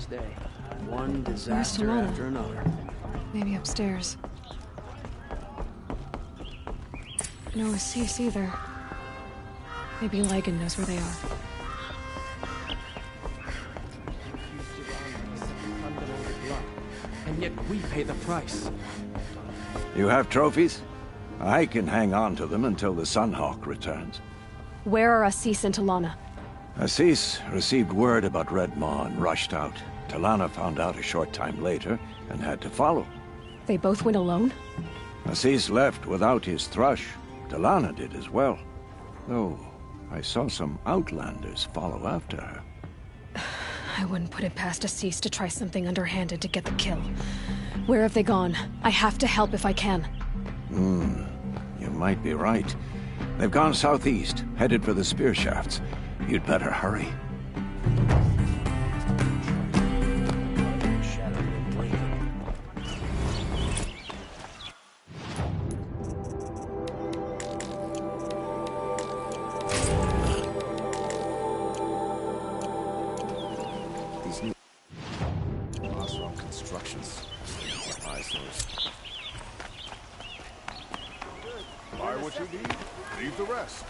lawless day. One disaster after another. Maybe upstairs. No Assis either. Maybe Ligon knows where they are. And yet we pay the price. You have trophies? I can hang on to them until the Sunhawk returns. Where are Assis and Talana? Assis received word about Red Maw and rushed out. Talana found out a short time later and had to follow. They both went alone? Assis left without his thrush. Talana did as well. Though I saw some outlanders follow after her. I wouldn't put it past Assis to try something underhanded to get the kill. Where have they gone? I have to help if I can. You might be right. They've gone southeast, headed for the spear shafts. You'd better hurry. These new Osram constructions. Eyesores. Buy what you need, leave the rest.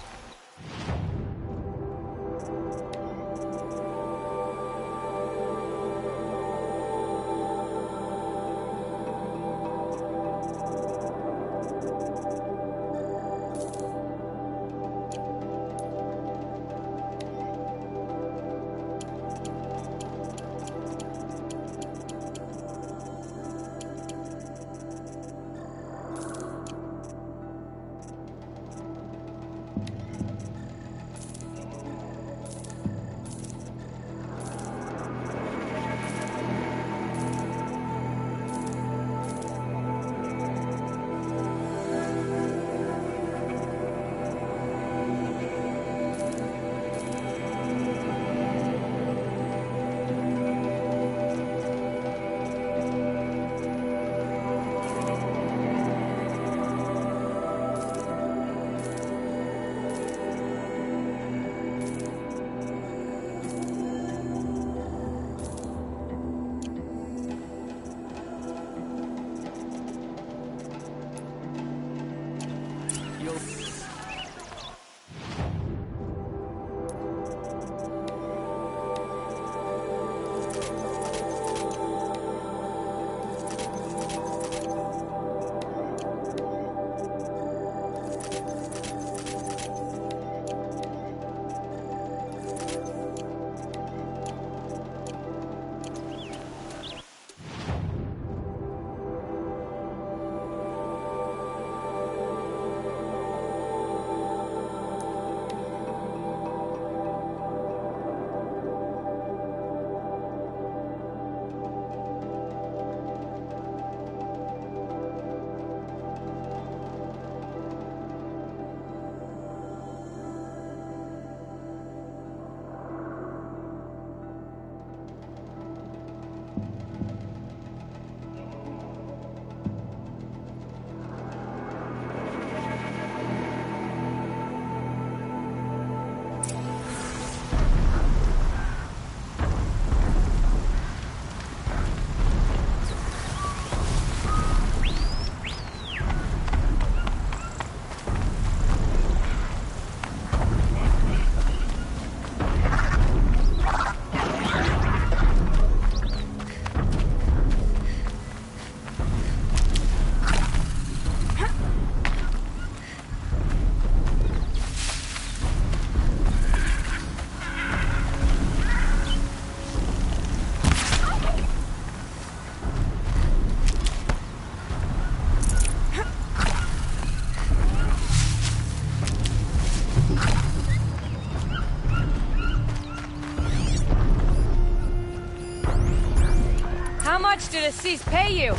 much did Assis pay you?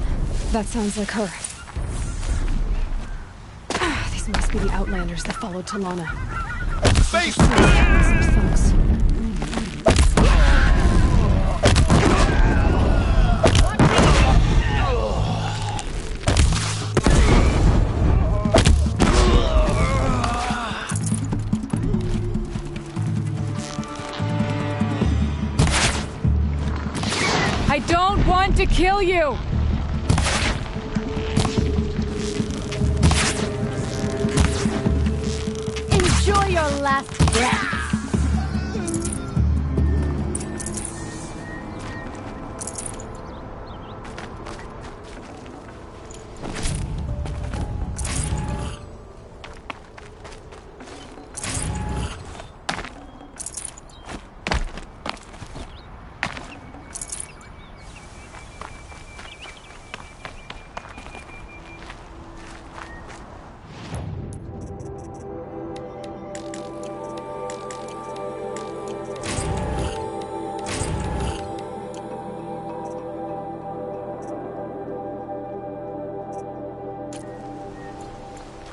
That sounds like her. These must be the Outlanders that followed Talana. Face don't want to kill you! Enjoy your last breath.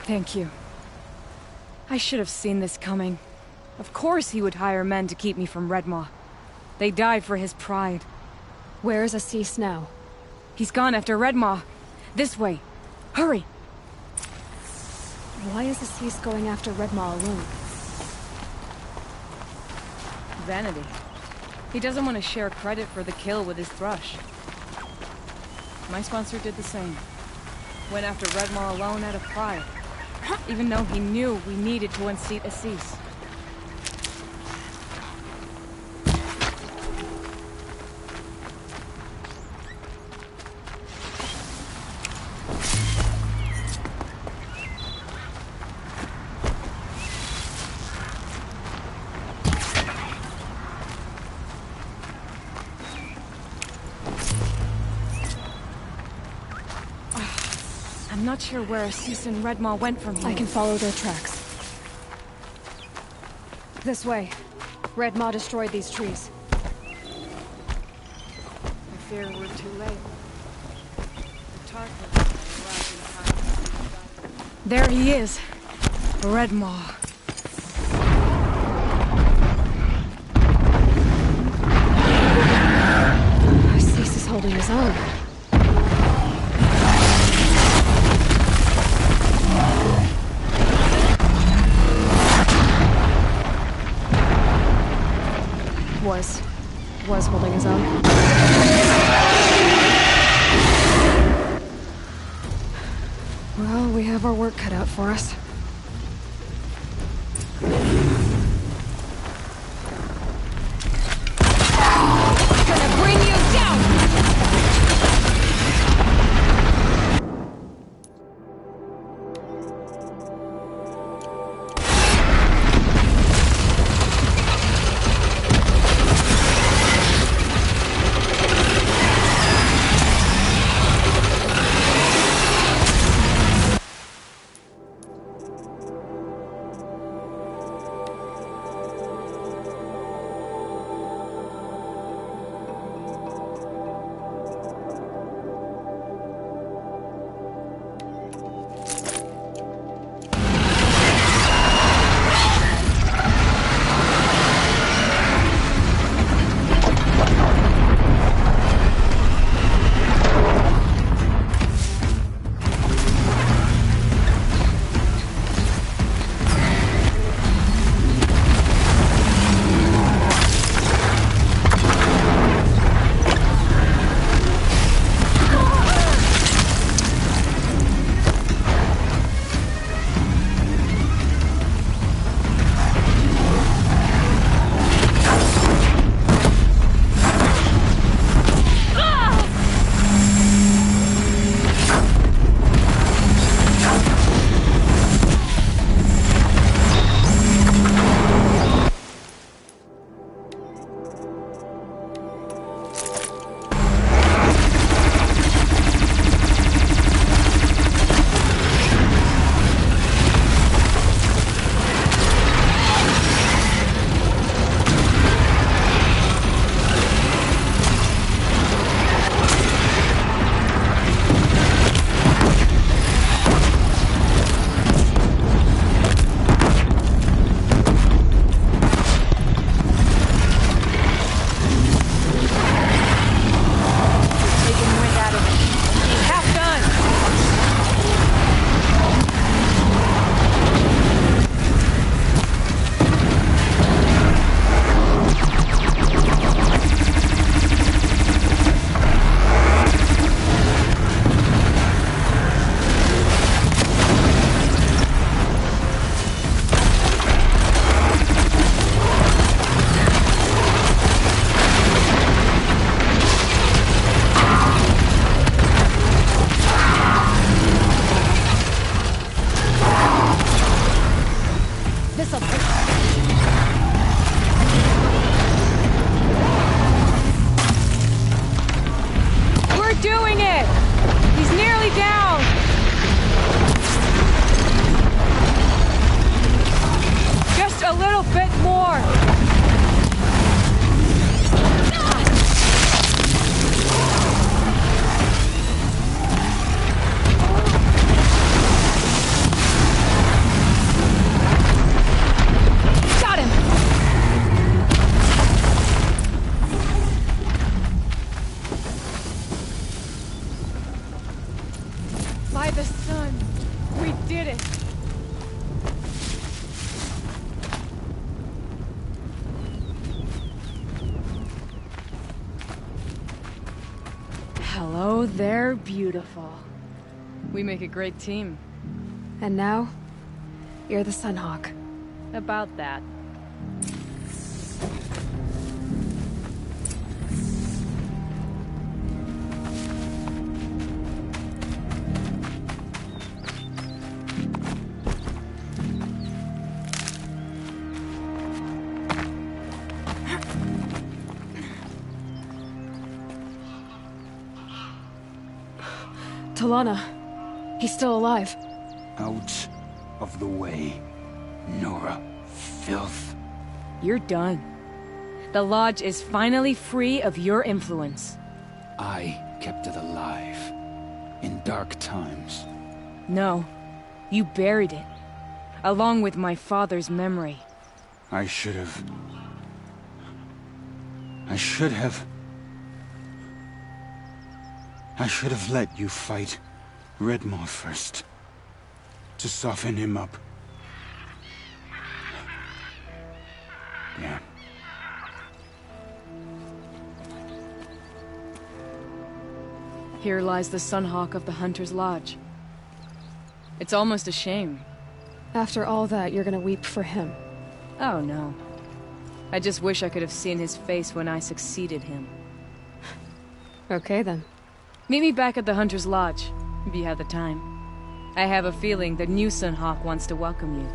Thank you. I should have seen this coming. Of course he would hire men to keep me from Redmaw. They died for his pride. Where is Assis now? He's gone after Redmaw. This way. Hurry! Why is Assis going after Redmaw alone? Vanity. He doesn't want to share credit for the kill with his thrush. My sponsor did the same. Went after Redmaw alone out of pride. Even though he knew we needed to unseat Assis. I'm not sure where Assis and Redmaw went from here. I can follow their tracks. This way. Redmaw destroyed these trees. I fear we're too late. The Tarkin arrived in time. There he is. Redmaw. Assis is holding his own. Was holding his own. Well, we have our work cut out for us. Gonna bring you down! Hello there, beautiful. We make a great team. And now, you're the Sunhawk. About that. Talana. He's still alive. Out of the way, Nora. Filth. You're done. The Lodge is finally free of your influence. I kept it alive. In dark times. No. You buried it. Along with my father's memory. I should have let you fight Redmaw first. To soften him up. Yeah. Here lies the Sunhawk of the Hunter's Lodge. It's almost a shame. After all that, you're gonna weep for him. Oh no. I just wish I could have seen his face when I succeeded him. Okay then. Meet me back at the Hunter's Lodge, if you have the time. I have a feeling the new Sunhawk wants to welcome you.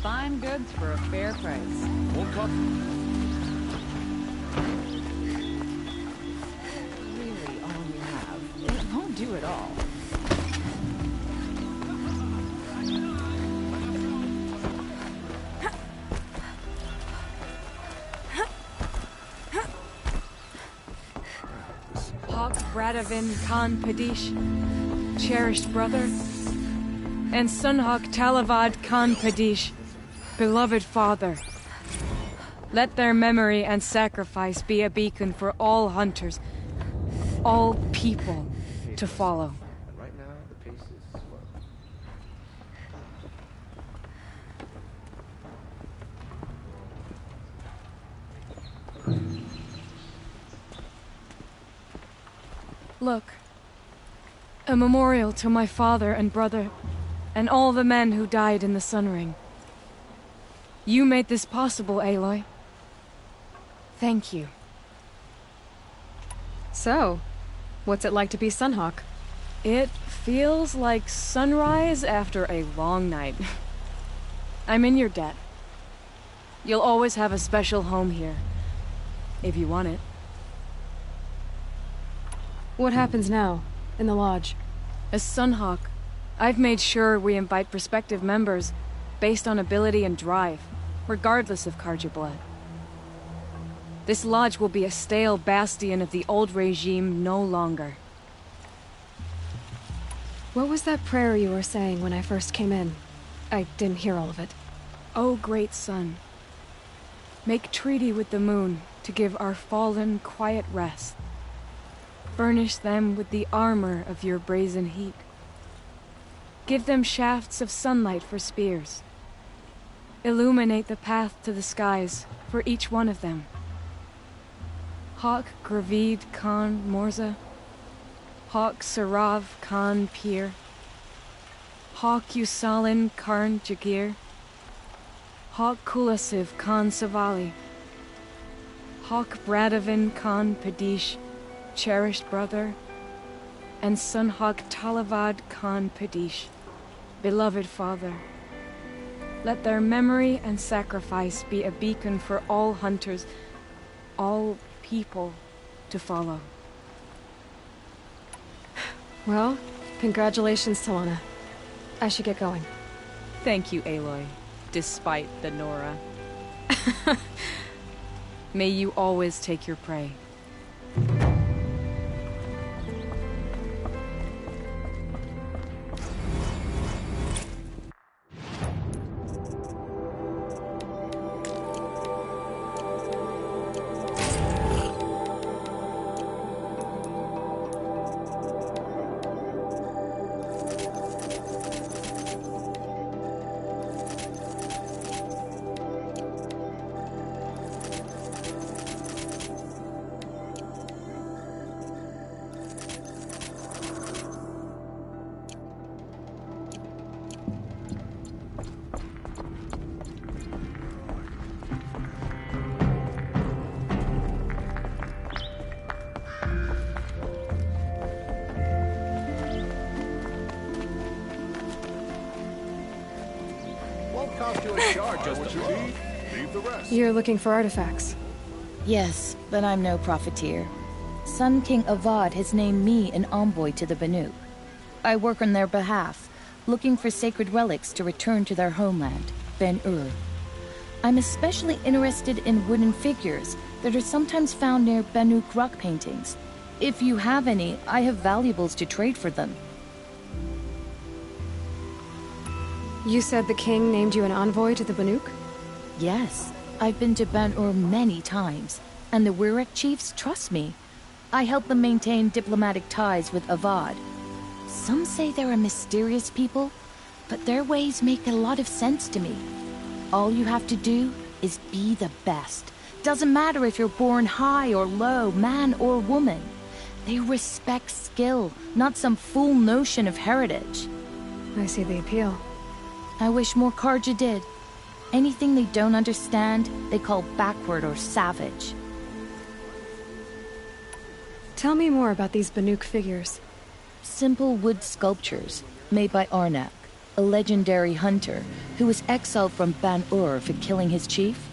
Fine goods for a fair price. Won't cost. Really, all you have. It won't do it all. Hawk Bradavin Khan Padish, cherished brother, and Sunhawk Talavad Khan Padish, beloved father. Let their memory and sacrifice be a beacon for all hunters, all people to follow. Right now, the pace is slow. Look, a memorial to my father and brother, and all the men who died in the Sun Ring. You made this possible, Aloy. Thank you. So, what's it like to be Sunhawk? It feels like sunrise after a long night. I'm in your debt. You'll always have a special home here, if you want it. What happens now, in the lodge? As Sunhawk, I've made sure we invite prospective members based on ability and drive, regardless of Carja blood. This lodge will be a stale bastion of the old regime no longer. What was that prayer you were saying when I first came in? I didn't hear all of it. O great sun, make treaty with the moon to give our fallen quiet rest. Furnish them with the armor of your brazen heat. Give them shafts of sunlight for spears. Illuminate the path to the skies for each one of them. Hawk Gravid Khan Morza, Hawk Sarav Khan Pir, Hawk Usalin Karn Jagir, Hawk Kulasiv Khan Savali, Hawk Bradavin Khan Padish, cherished brother, and Sunhawk Talavad Khan Padish, beloved father. Let their memory and sacrifice be a beacon for all hunters, all people to follow. Well, congratulations, Talana. I should get going. Thank you, Aloy, despite the Nora. May you always take your prey. You're looking for artifacts. Yes, but I'm no profiteer. Sun King Avad has named me an envoy to the Banuk. I work on their behalf, looking for sacred relics to return to their homeland, Ben-Ur. I'm especially interested in wooden figures that are sometimes found near Banuk rock paintings. If you have any, I have valuables to trade for them. You said the king named you an envoy to the Banuk? Yes, I've been to Ben-Ur many times, and the Wirek chiefs trust me. I help them maintain diplomatic ties with Avad. Some say they're a mysterious people, but their ways make a lot of sense to me. All you have to do is be the best. Doesn't matter if you're born high or low, man or woman. They respect skill, not some fool notion of heritage. I see the appeal. I wish more Carja did. Anything they don't understand, they call backward or savage. Tell me more about these Banuk figures. Simple wood sculptures, made by Arnak, a legendary hunter who was exiled from Ban-Ur for killing his chief.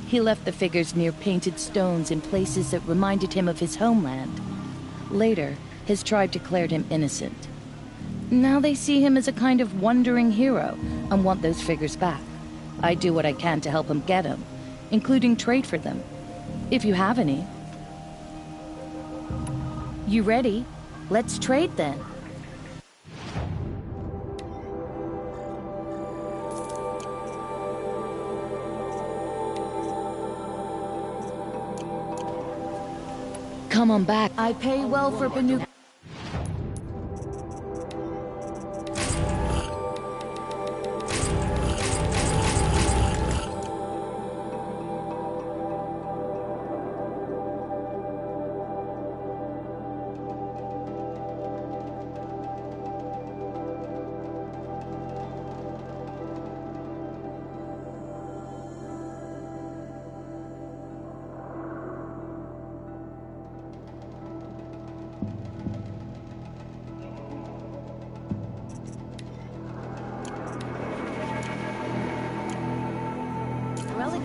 He left the figures near painted stones in places that reminded him of his homeland. Later, his tribe declared him innocent. Now they see him as a kind of wandering hero and want those figures back. I do what I can to help him get them, including trade for them, if you have any. You ready? Let's trade then. Come on back. I pay well for Banuk.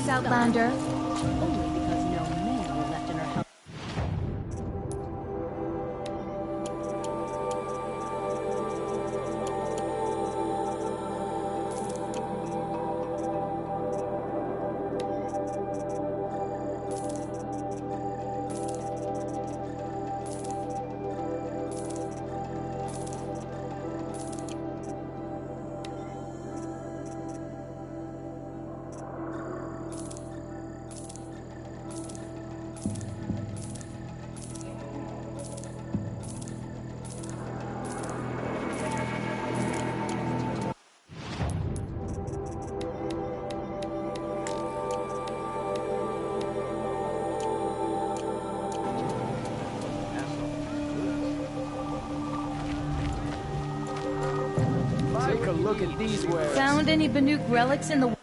Outlander. Only because no men were left in her house. a look at these wares. Found any Banuk relics in the...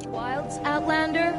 Wilds, Outlander?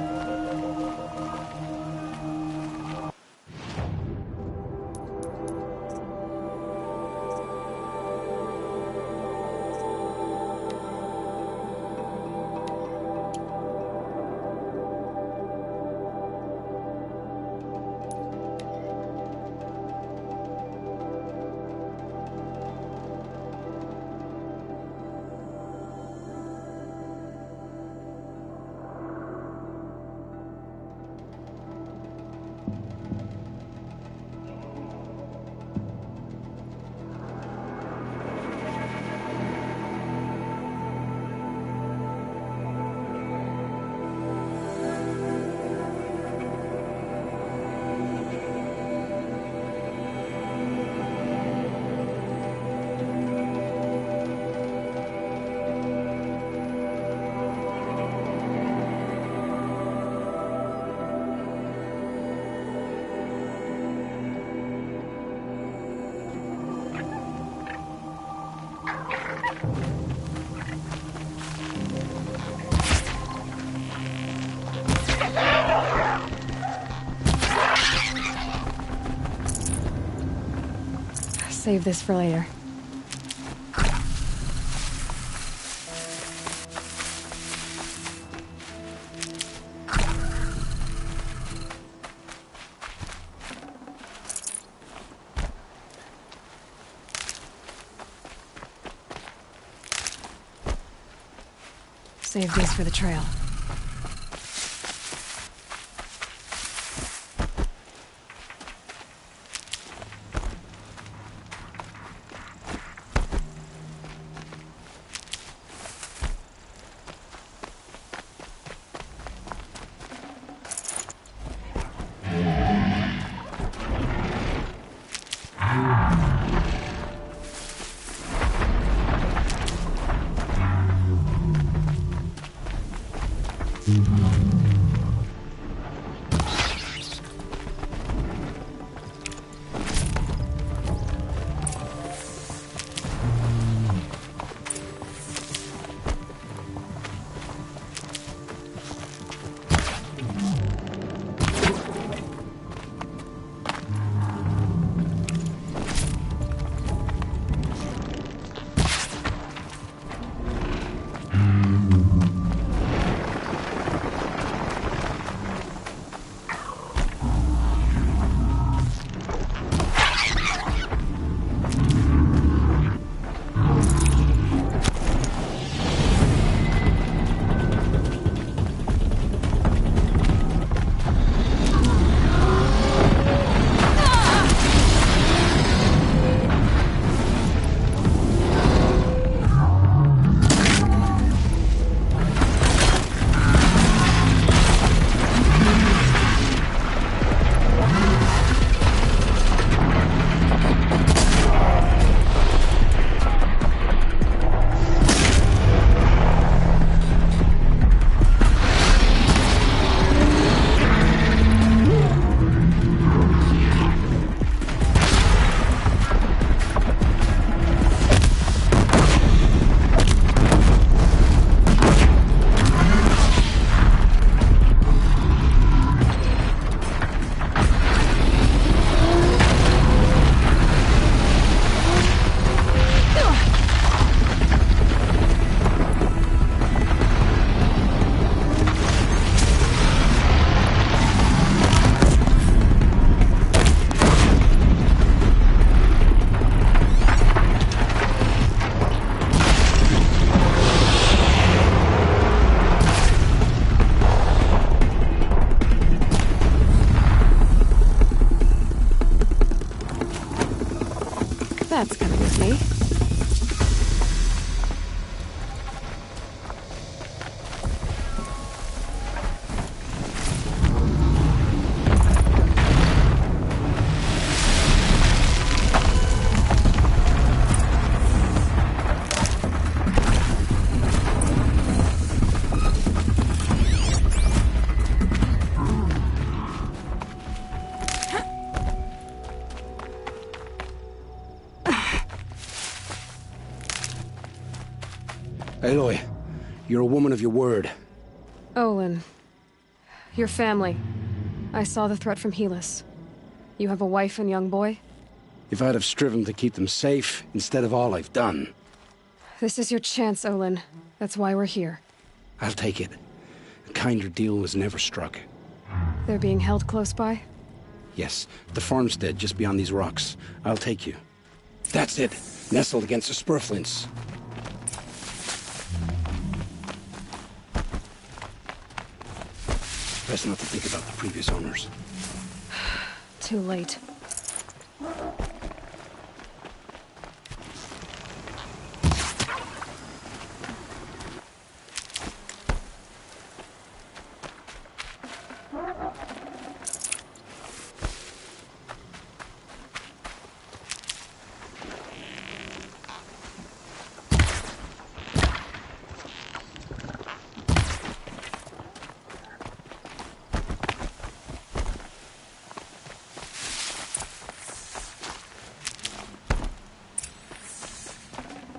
Save this for later. Save these for the trail. That's coming with me. Aloy, you're a woman of your word. Olin. Your family. I saw the threat from Helis. You have a wife and young boy? If I'd have striven to keep them safe, instead of all I've done. This is your chance, Olin. That's why we're here. I'll take it. A kinder deal was never struck. They're being held close by? Yes, the farmstead just beyond these rocks. I'll take you. That's it. Nestled against the spurflints. Best not to think about the previous owners. Too late.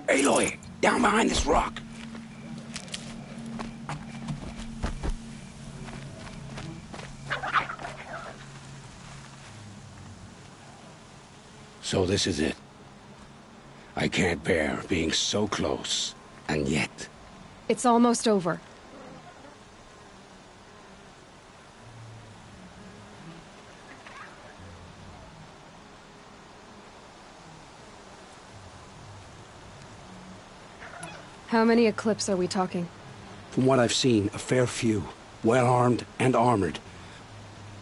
Aloy, down behind this rock. So this is it. I can't bear being so close, and yet... It's almost over. How many Eclipse are we talking? From what I've seen, a fair few. Well-armed and armored.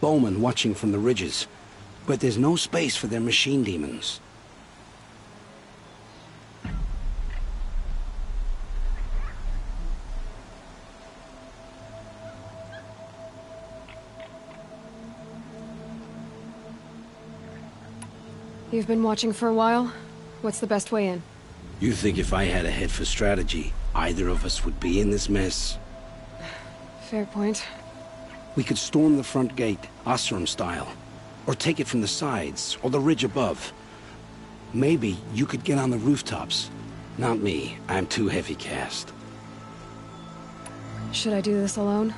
Bowmen watching from the ridges. But there's no space for their machine demons. You've been watching for a while? What's the best way in? You think if I had a head for strategy, either of us would be in this mess? Fair point. We could storm the front gate, Osram style. Or take it from the sides, or the ridge above. Maybe you could get on the rooftops. Not me. I'm too heavy cast. Should I do this alone?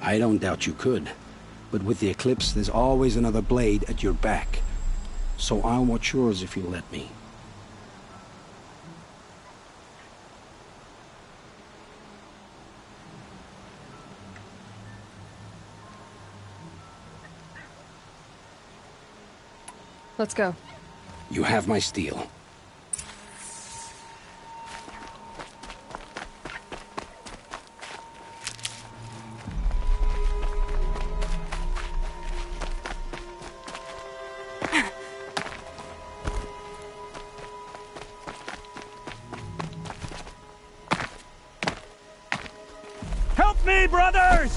I don't doubt you could. But with the Eclipse, there's always another blade at your back. So I'll watch yours if you let me. Let's go. You have my steel. Help me, brothers!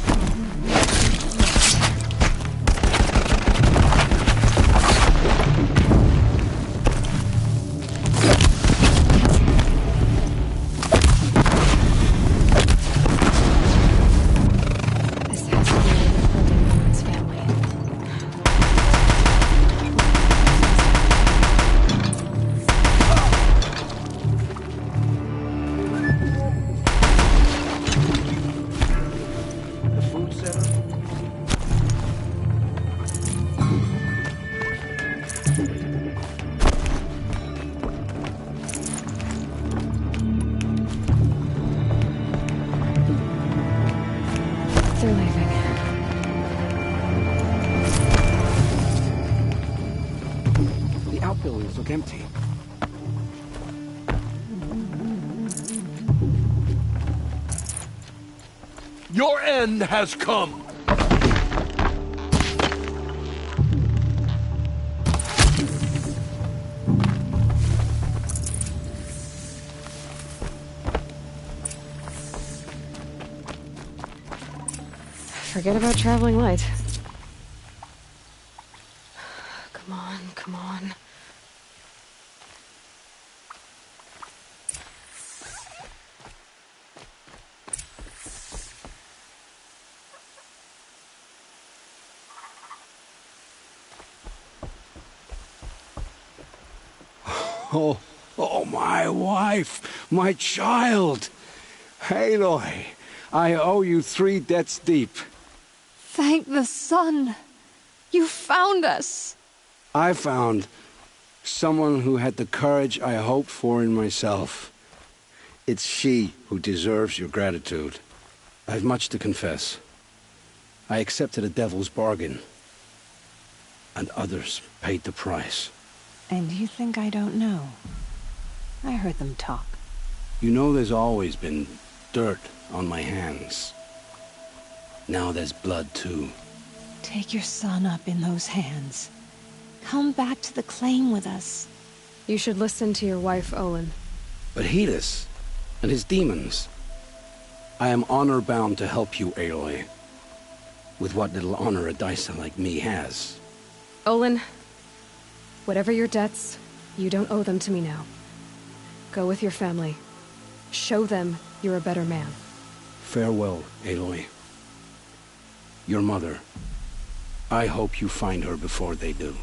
Look empty. Your end has come. Forget about traveling light. Come on, come on. Oh, my wife, my child. Aloy, I owe you 3 debts deep. Thank the sun. You found us. I found someone who had the courage I hoped for in myself. It's she who deserves your gratitude. I've much to confess. I accepted a devil's bargain, and others paid the price. And you think I don't know? I heard them talk. You know there's always been dirt on my hands. Now there's blood too. Take your son up in those hands. Come back to the claim with us. You should listen to your wife, Olin. But Hedis and his demons. I am honor-bound to help you, Aloy. With what little honor a dicer like me has. Olin, whatever your debts, you don't owe them to me now. Go with your family. Show them you're a better man. Farewell, Aloy. Your mother. I hope you find her before they do.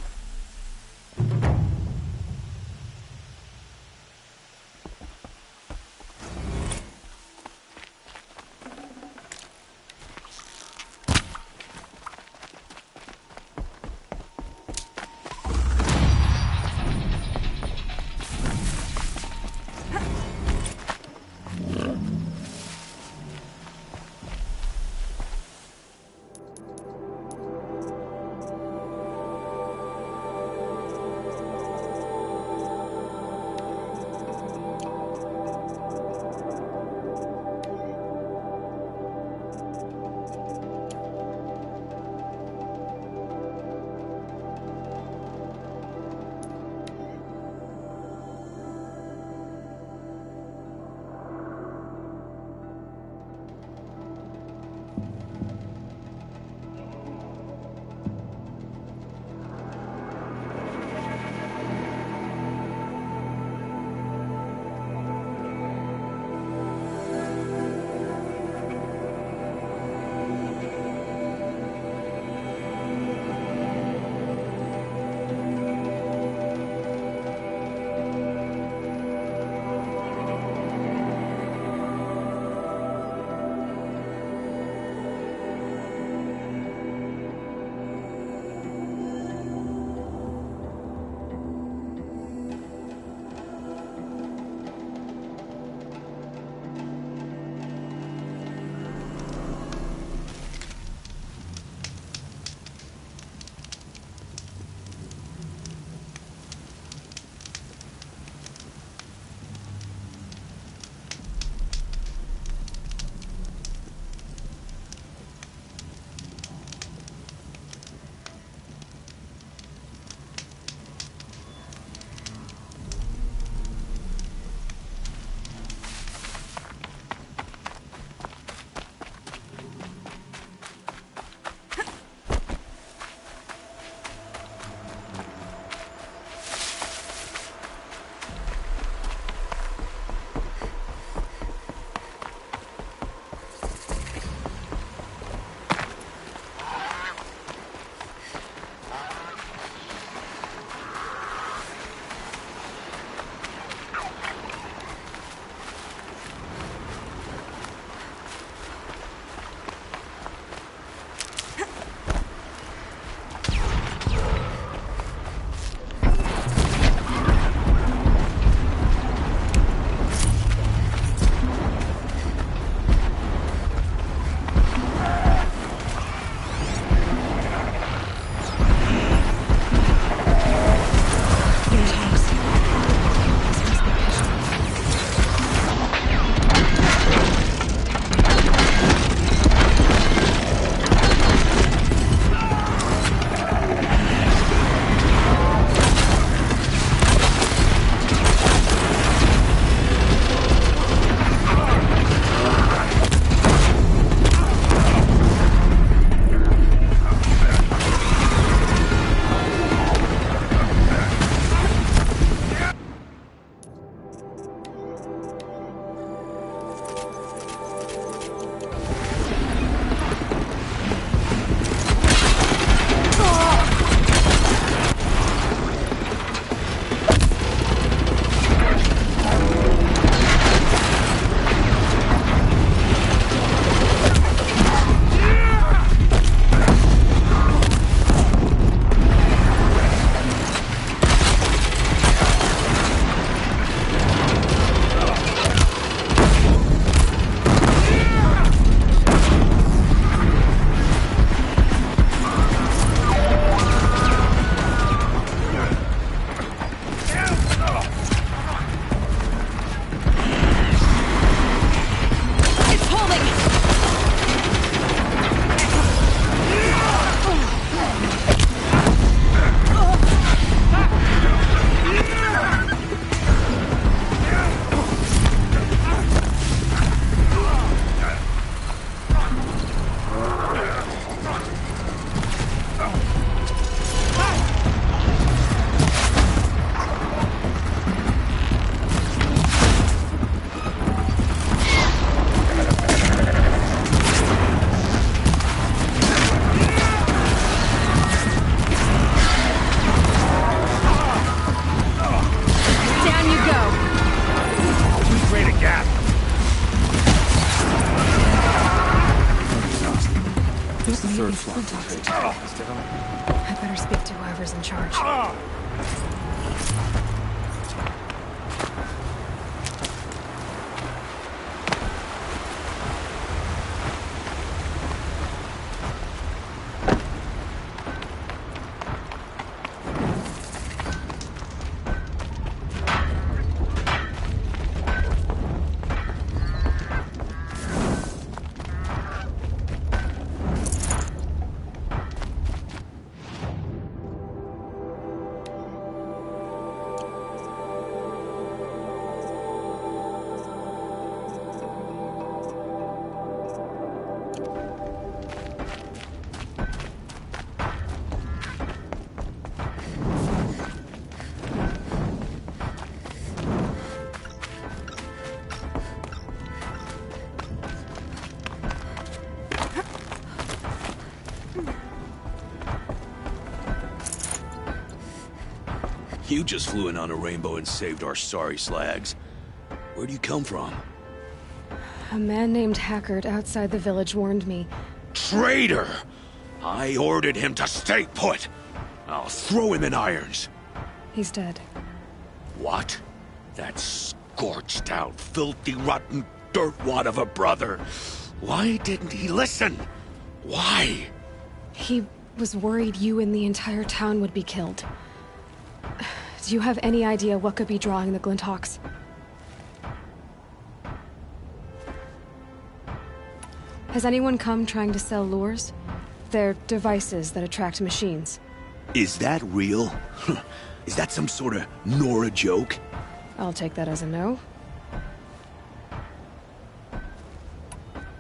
I'll talk to you. I better speak to whoever's in charge. You just flew in on a rainbow and saved our sorry slags. Where do you come from? A man named Hackard outside the village warned me. Traitor! I ordered him to stay put. I'll throw him in irons. He's dead. What? That scorched out, filthy, rotten dirtwad of a brother. Why didn't he listen? Why? He was worried you and the entire town would be killed. Do you have any idea what could be drawing the Glinthawks? Has anyone come trying to sell lures? They're devices that attract machines. Is that real? Is that some sort of Nora joke? I'll take that as a no.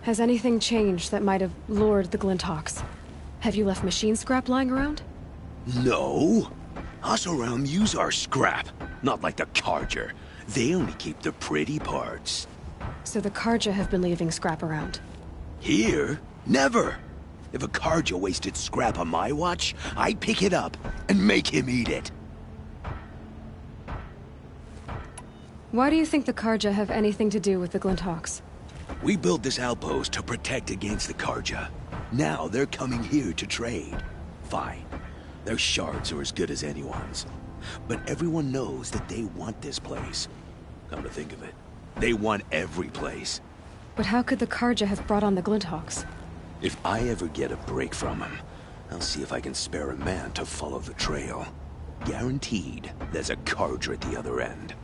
Has anything changed that might have lured the Glinthawks? Have you left machine scrap lying around? No. Us around use our scrap, not like the Carja. They only keep the pretty parts. So the Carja have been leaving scrap around? Here? Never! If a Carja wasted scrap on my watch, I'd pick it up and make him eat it. Why do you think the Carja have anything to do with the Glinthawks? We built this outpost to protect against the Carja. Now they're coming here to trade. Fine. Their shards are as good as anyone's. But everyone knows that they want this place. Come to think of it, they want every place. But how could the Carja have brought on the Glinthawks? If I ever get a break from them, I'll see if I can spare a man to follow the trail. Guaranteed, there's a Carja at the other end.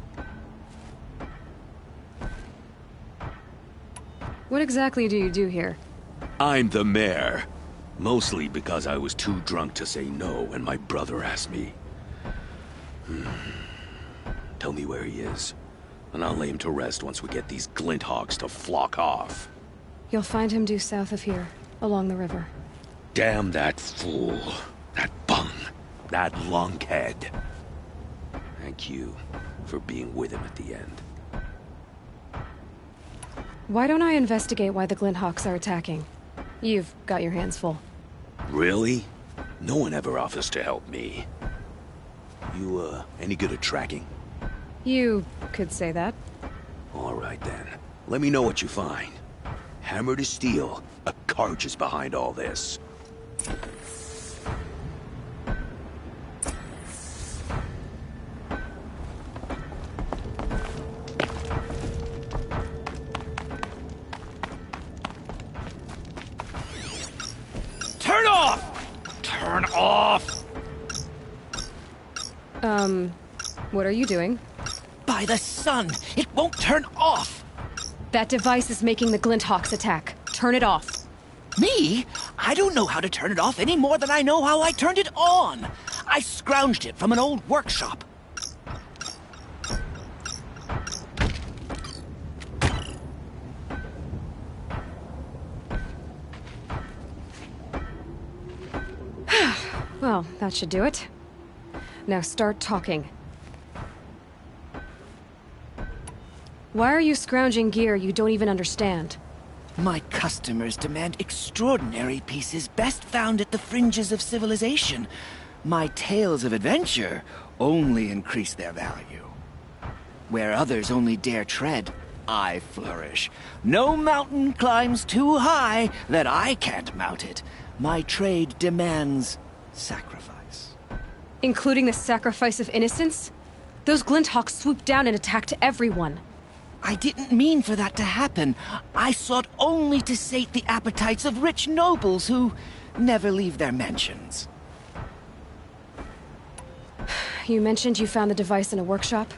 What exactly do you do here? I'm the mayor. Mostly because I was too drunk to say no when my brother asked me. Tell me where he is, and I'll lay him to rest once we get these Glinthawks to flock off. You'll find him due south of here, along the river. Damn that fool. That bung. That lunkhead. Thank you for being with him at the end. Why don't I investigate why the Glinthawks are attacking? You've got your hands full. Really? No one ever offers to help me. You, any good at tracking? You could say that. All right, then. Let me know what you find. Hammer to steel, a Carja is behind all this. Turn off! Turn off! What are you doing? By the sun! It won't turn off! That device is making the Glinthawks attack. Turn it off. Me? I don't know how to turn it off any more than I know how I turned it on. I scrounged it from an old workshop. Well, that should do it. Now start talking. Why are you scrounging gear you don't even understand? My customers demand extraordinary pieces best found at the fringes of civilization. My tales of adventure only increase their value. Where others only dare tread, I flourish. No mountain climbs too high that I can't mount it. My trade demands sacrifice. Including the sacrifice of innocence? Those Glinthawks swooped down and attacked everyone. I didn't mean for that to happen. I sought only to sate the appetites of rich nobles who never leave their mansions. You mentioned you found the device in a workshop?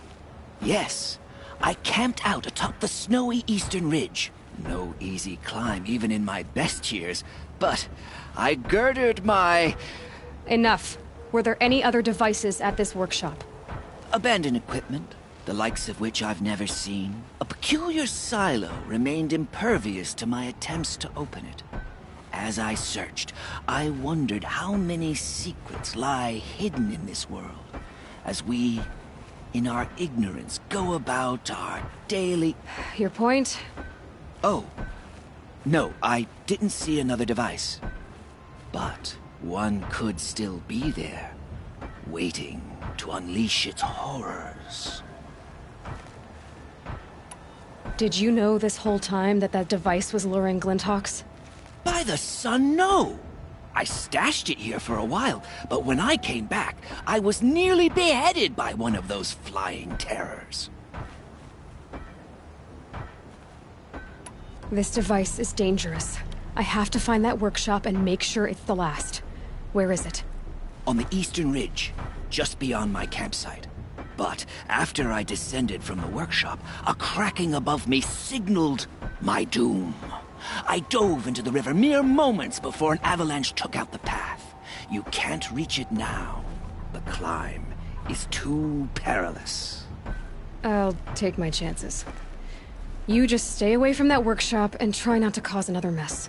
Yes. I camped out atop the snowy eastern ridge. No easy climb, even in my best years. But I girded my... Enough. Were there any other devices at this workshop? abandoned equipment, the likes of which I've never seen. A peculiar silo remained impervious to my attempts to open it. As I searched, I wondered how many secrets lie hidden in this world, as we, in our ignorance, go about our daily... Your point? Oh, no, I didn't see another device. But one could still be there, waiting to unleash its horrors. Did you know this whole time that device was luring Glinthawks? By the sun, no! I stashed it here for a while, but when I came back, I was nearly beheaded by one of those flying terrors. This device is dangerous. I have to find that workshop and make sure it's the last. Where is it? On the eastern ridge, just beyond my campsite. But after I descended from the workshop, a cracking above me signaled my doom. I dove into the river mere moments before an avalanche took out the path. You can't reach it now. The climb is too perilous. I'll take my chances. You just stay away from that workshop and try not to cause another mess.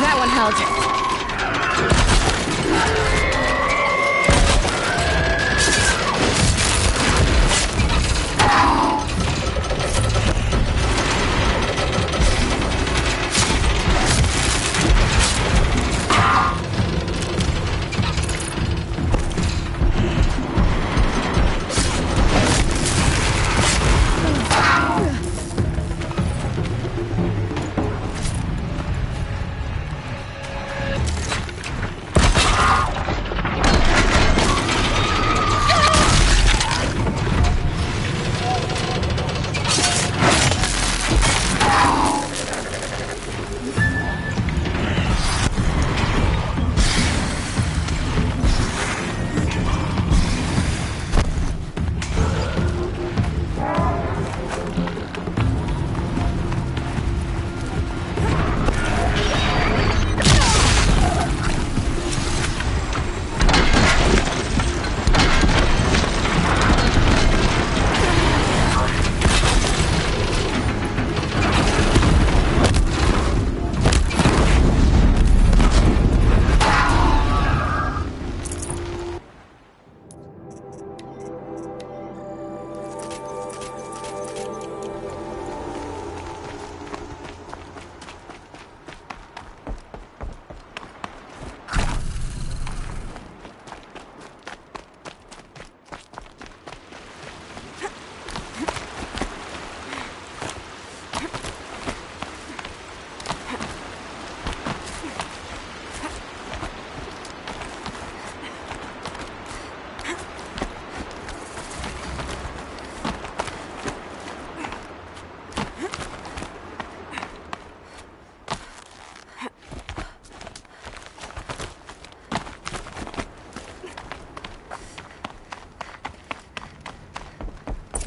That one held.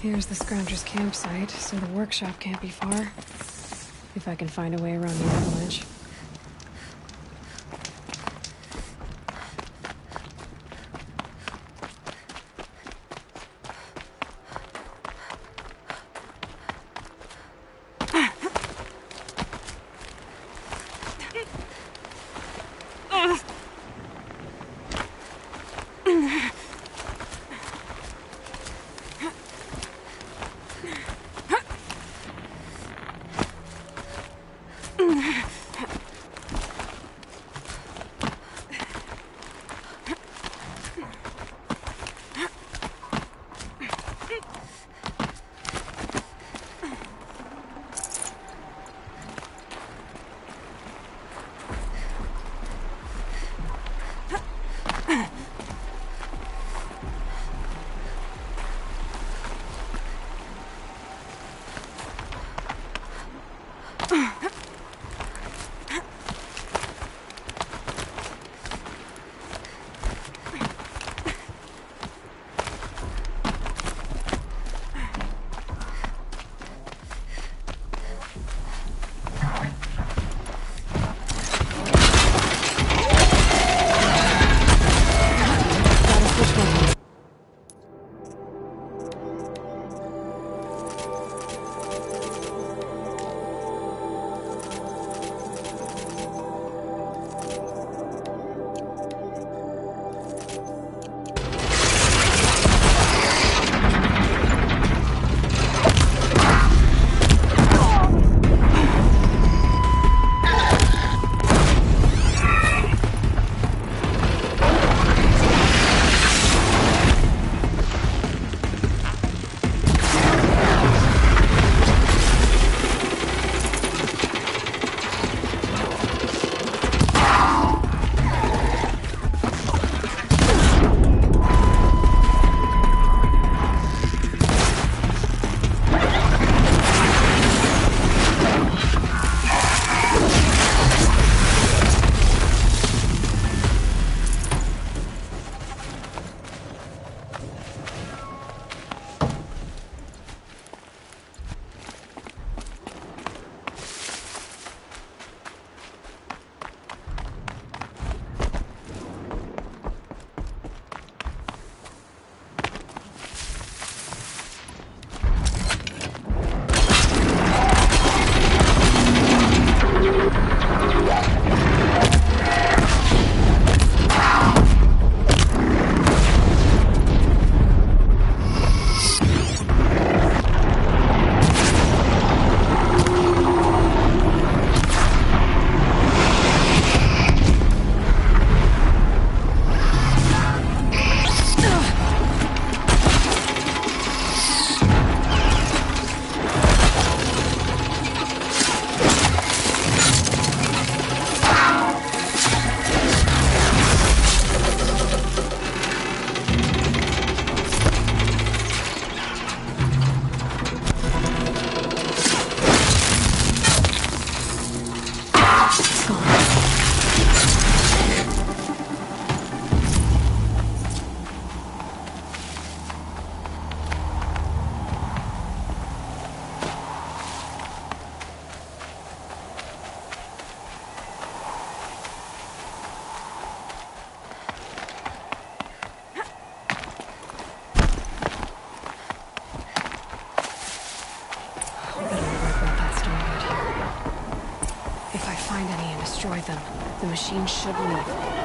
Here's the Scrounger's campsite, so the workshop can't be far. If I can find a way around the avalanche. Destroy them. The machine should leave.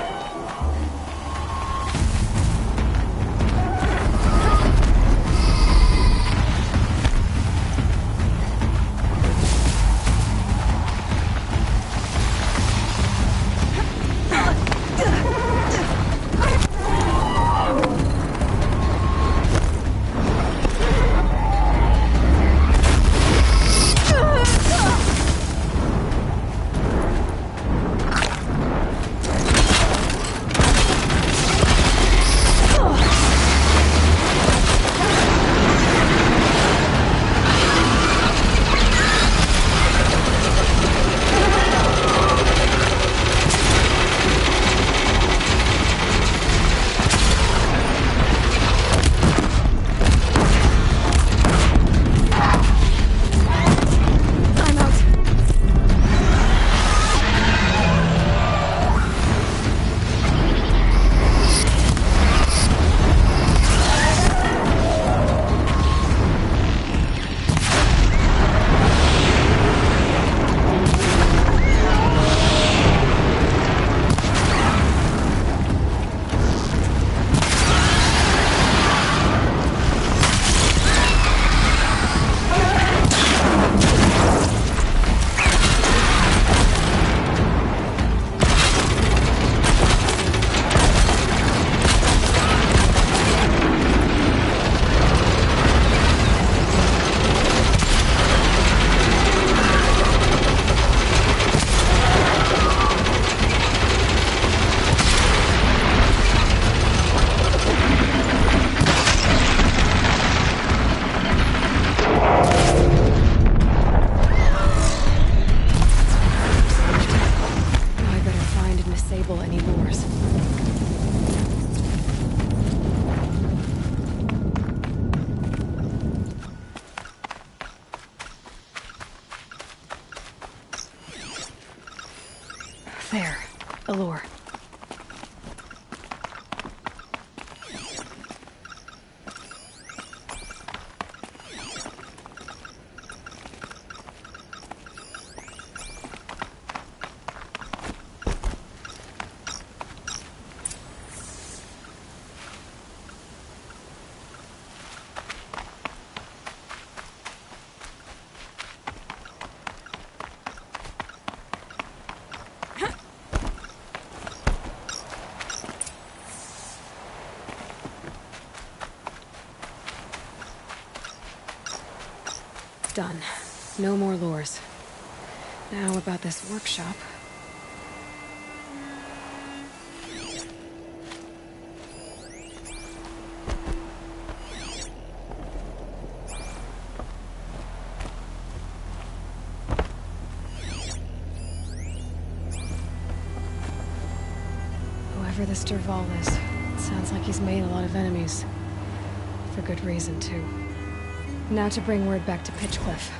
There, a lure. Done. No more lures. Now about this workshop. Whoever this Derval is, it sounds like he's made a lot of enemies. For good reason, too. Now to bring word back to Pitchcliff.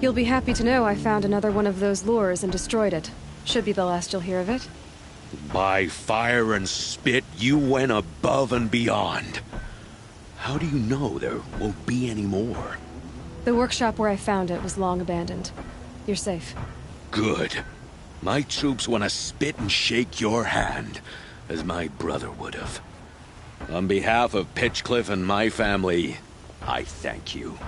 You'll be happy to know I found another one of those lures and destroyed it. Should be the last you'll hear of it. By fire and spit, you went above and beyond. How do you know there won't be any more? The workshop where I found it was long abandoned. You're safe. Good. My troops want to spit and shake your hand, as my brother would have. On behalf of Pitchcliff and my family, I thank you.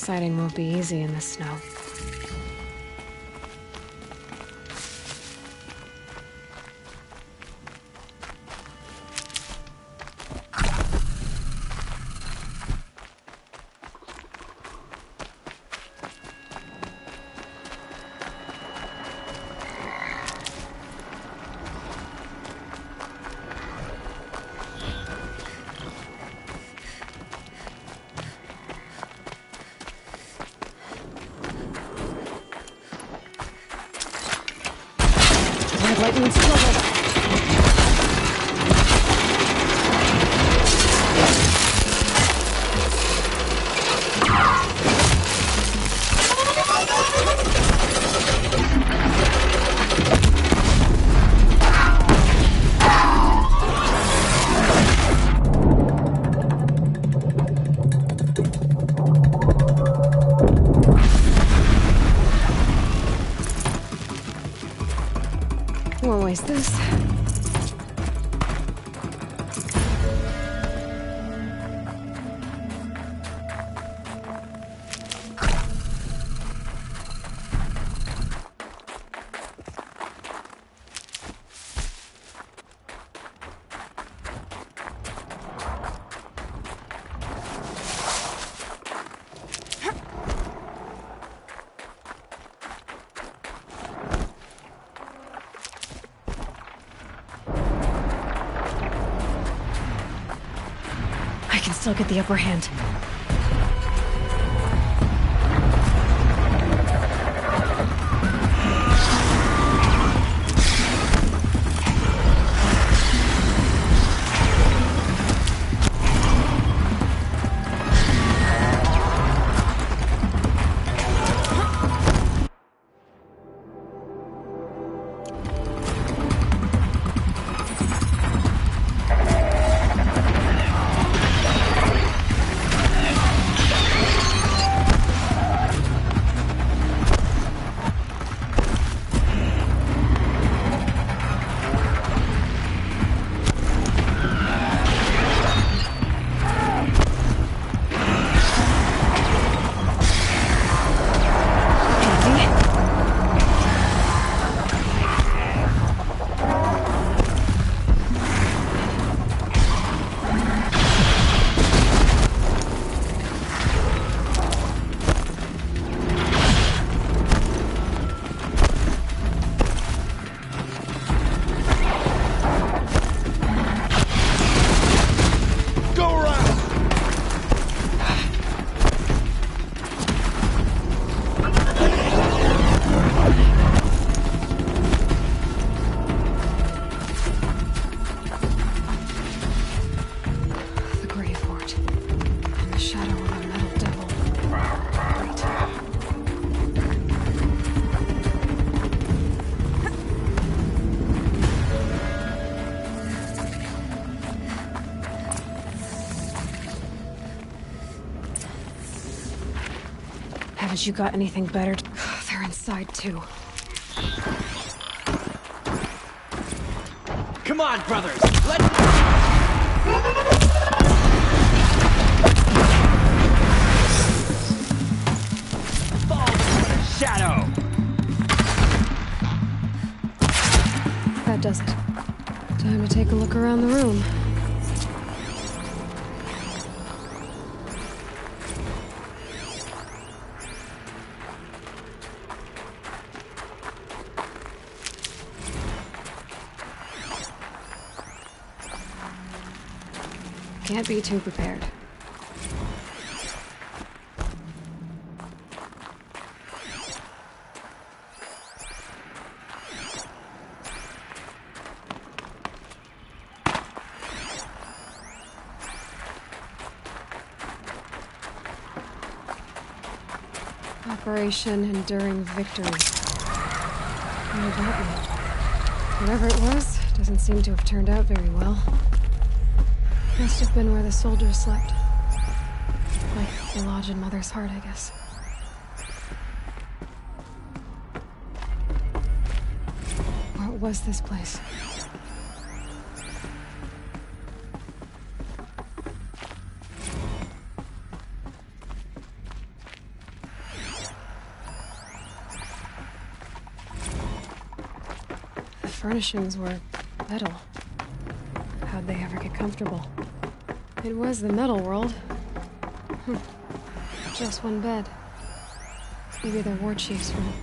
Sighting won't be easy in the snow. Lightning struggle. Won't waste this. Still get the upper hand. Haven't you got anything better? They're inside too. Come on, brothers! Let's... fall into the shadow! That does it. Time to take a look around the room. Can't be too prepared. Operation Enduring Victory. What about me? Whatever it was, doesn't seem to have turned out very well. Must have been where the soldiers slept. Like the lodge in Mother's Heart, I guess. What was this place? furnishings were metal. How'd they ever get comfortable? It was the metal world. Just one bed. Maybe they're war chief's room.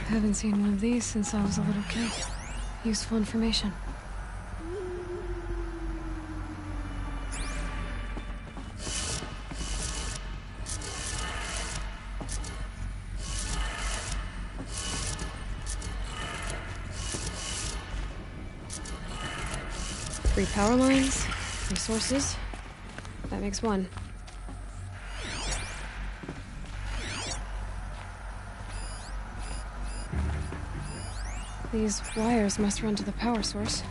Haven't seen one of these since I was a little kid. Useful information. Three power lines, three sources. That makes one. These wires must run to the power source.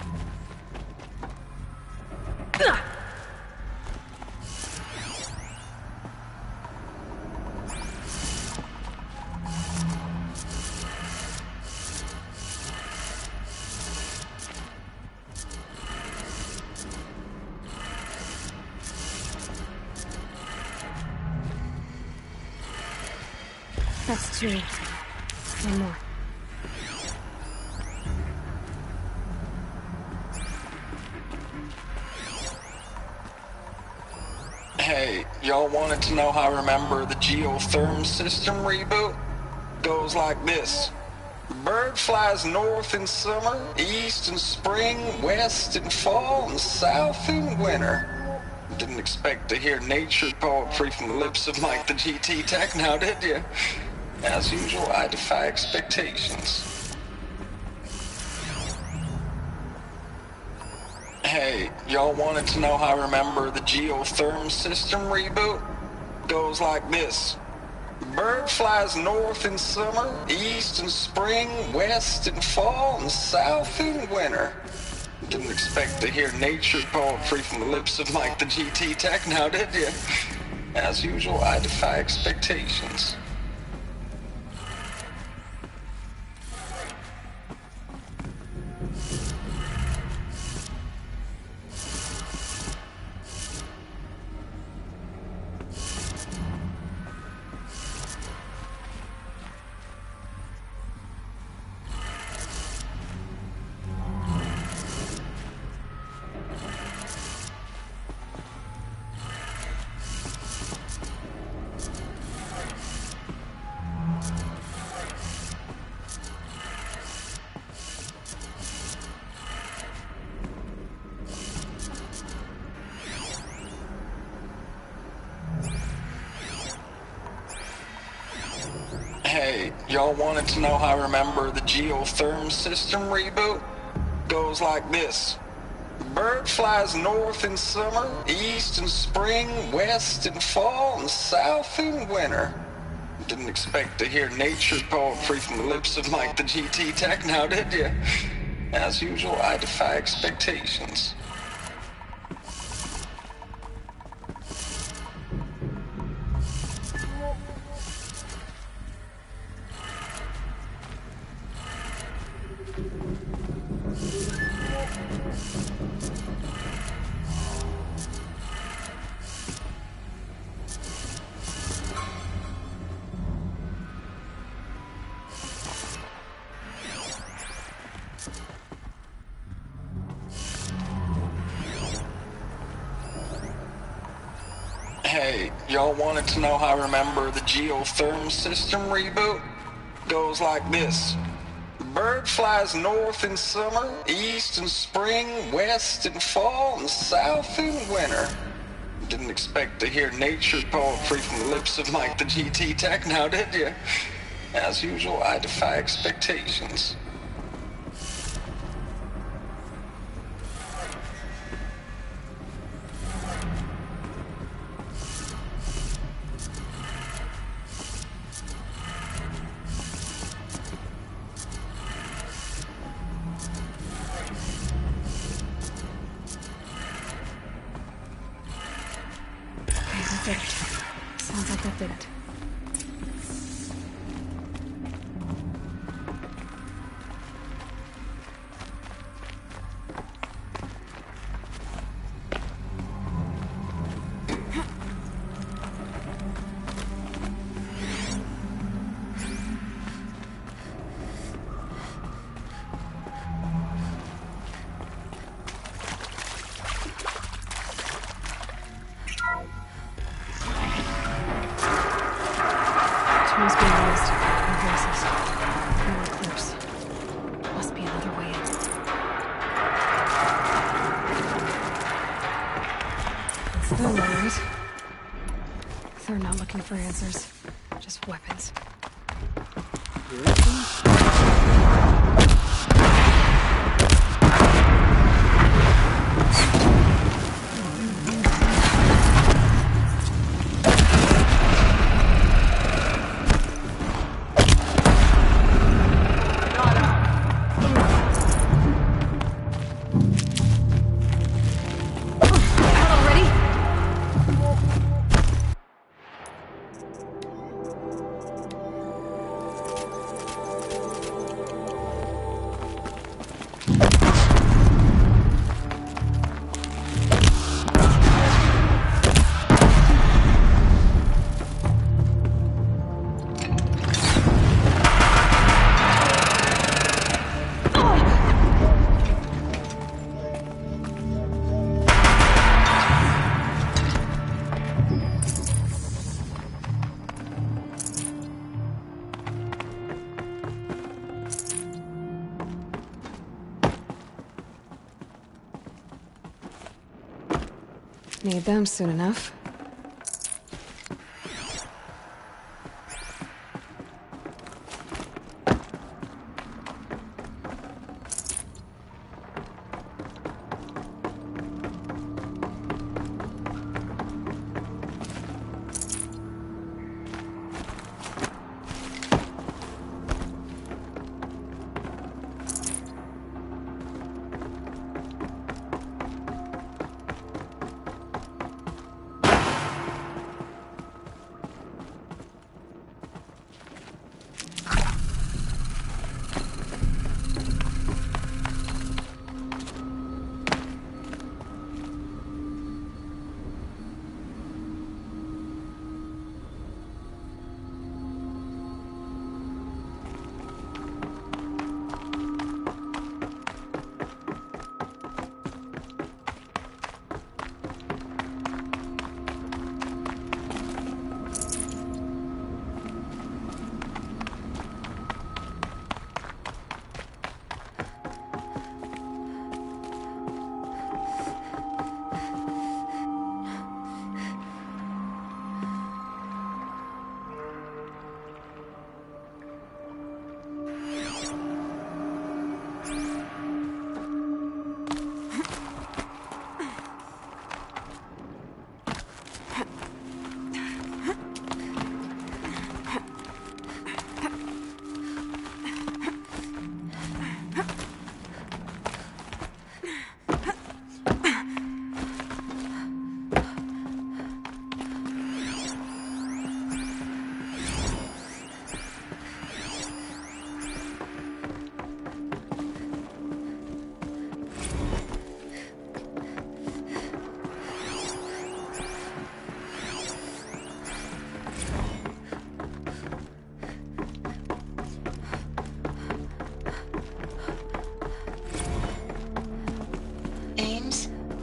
That's two. One more. Hey, y'all wanted to know how I remember the geotherm system reboot? Goes like this. The bird flies north in summer, east in spring, west in fall, and south in winter. Didn't expect to hear nature poetry from the lips of Mike the GT Tech now, did you? As usual, I defy expectations. Hey, y'all wanted to know how I remember the geotherm system reboot? Goes like this. The bird flies north in summer, east in spring, west in fall, and south in winter. Didn't expect to hear nature poetry from the lips of Mike the GT Tech now, did you? As usual, I defy expectations. Hey, y'all wanted to know how I remember the geotherm system reboot? Goes like this. The bird flies north in summer, east in spring, west in fall, and south in winter. Didn't expect to hear nature poetry from the lips of Mike the GT Tech now, did you? As usual, I defy expectations. Hey, y'all wanted to know how I remember the geotherm system reboot? Goes like this. The bird flies north in summer, east in spring, west in fall, and south in winter. Didn't expect to hear nature poetry from the lips of Mike the GT Tech now, did you? As usual, I defy expectations. post-apocalyptic. Sounds like that did it. Trees being raised. No voices. No cliffs. Must be another way in. It's them, all right. They're not looking for answers. Just weapons. Need them soon enough.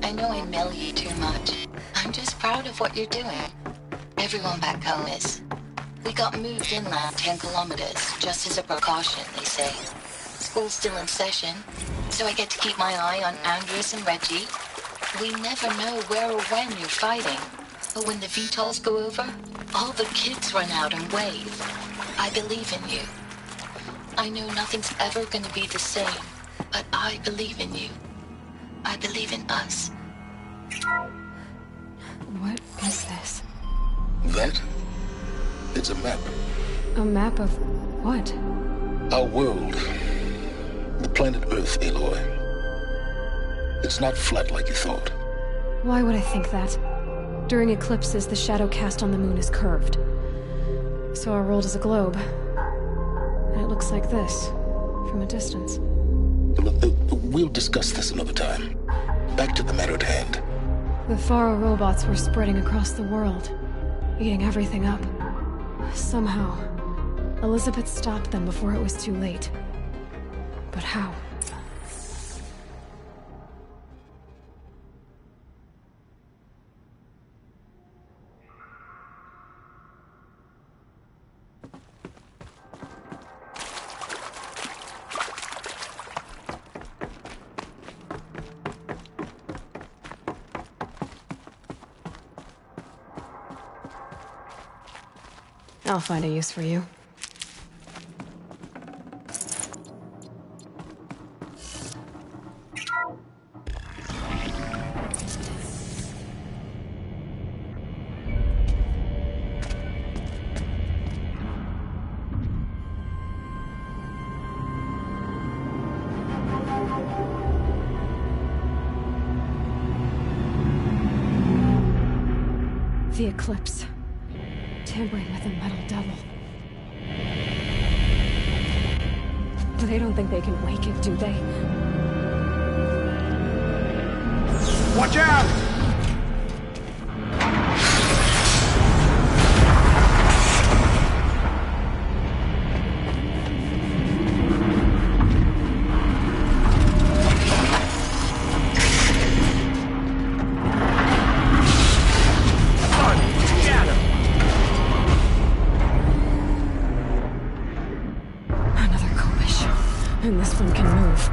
I know I mail you too much. I'm just proud of what you're doing. Everyone back home is. We got moved inland 10 kilometers, just as a precaution, they say. School's still in session, so I get to keep my eye on Andres and Reggie. We never know where or when you're fighting, but when the VTOLs go over, all the kids run out and wave. I believe in you. I know nothing's ever gonna be the same, but I believe in you. I believe in us. What is this? That? It's a map. A map of what? Our world. The planet Earth, Aloy. It's not flat like you thought. Why would I think that? During eclipses, the shadow cast on the moon is curved. So our world is a globe. And it looks like this, from a distance. We'll discuss this another time. Back to the matter at hand. The Faro robots were spreading across the world, eating everything up. Somehow, Elizabeth stopped them before it was too late. But how? I'll find a use for you. The eclipse. Tampering with a metal devil. They don't think they can wake it, do they? Watch out! And this one can move.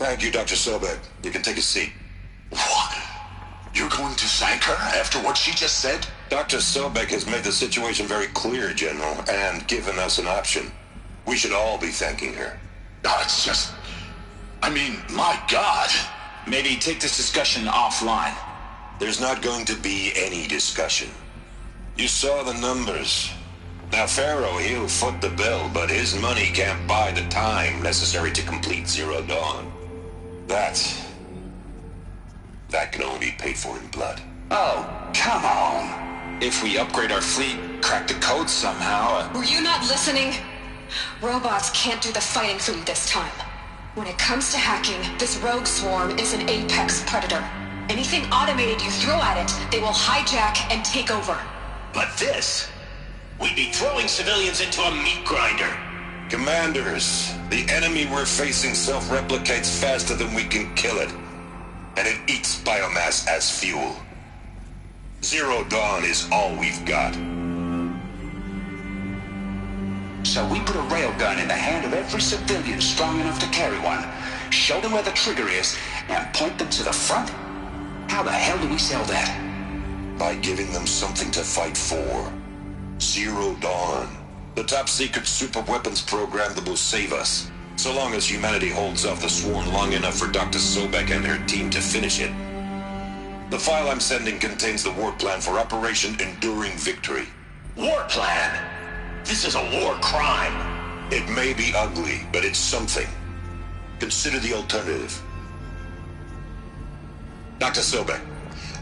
Thank you, Dr. Sobek. You can take a seat. What? You're going to thank her after what she just said? Dr. Sobek has made the situation very clear, General, and given us an option. We should all be thanking her. No, it's just... I mean, my God. Maybe take this discussion offline. There's not going to be any discussion. You saw the numbers. Now, Pharaoh, he'll foot the bill, but his money can't buy the time necessary to complete Zero Dawn. That can only be paid for in blood. Oh, come on. If we upgrade our fleet, crack the code somehow... Were you not listening? Robots can't do the fighting for you this time. When it comes to hacking, this rogue swarm is an apex predator. Anything automated you throw at it, they will hijack and take over. But this... we'd be throwing civilians into a meat grinder. Commanders, the enemy we're facing self-replicates faster than we can kill it. And it eats biomass as fuel. Zero Dawn is all we've got. So we put a railgun in the hand of every civilian strong enough to carry one, show them where the trigger is, and point them to the front? How the hell do we sell that? By giving them something to fight for. Zero Dawn. The top-secret super-weapons program that will save us. So long as humanity holds off the swarm long enough for Dr. Sobek and her team to finish it. The file I'm sending contains the war plan for Operation Enduring Victory. War plan? This is a war crime. It may be ugly, but it's something. Consider the alternative. Dr. Sobek,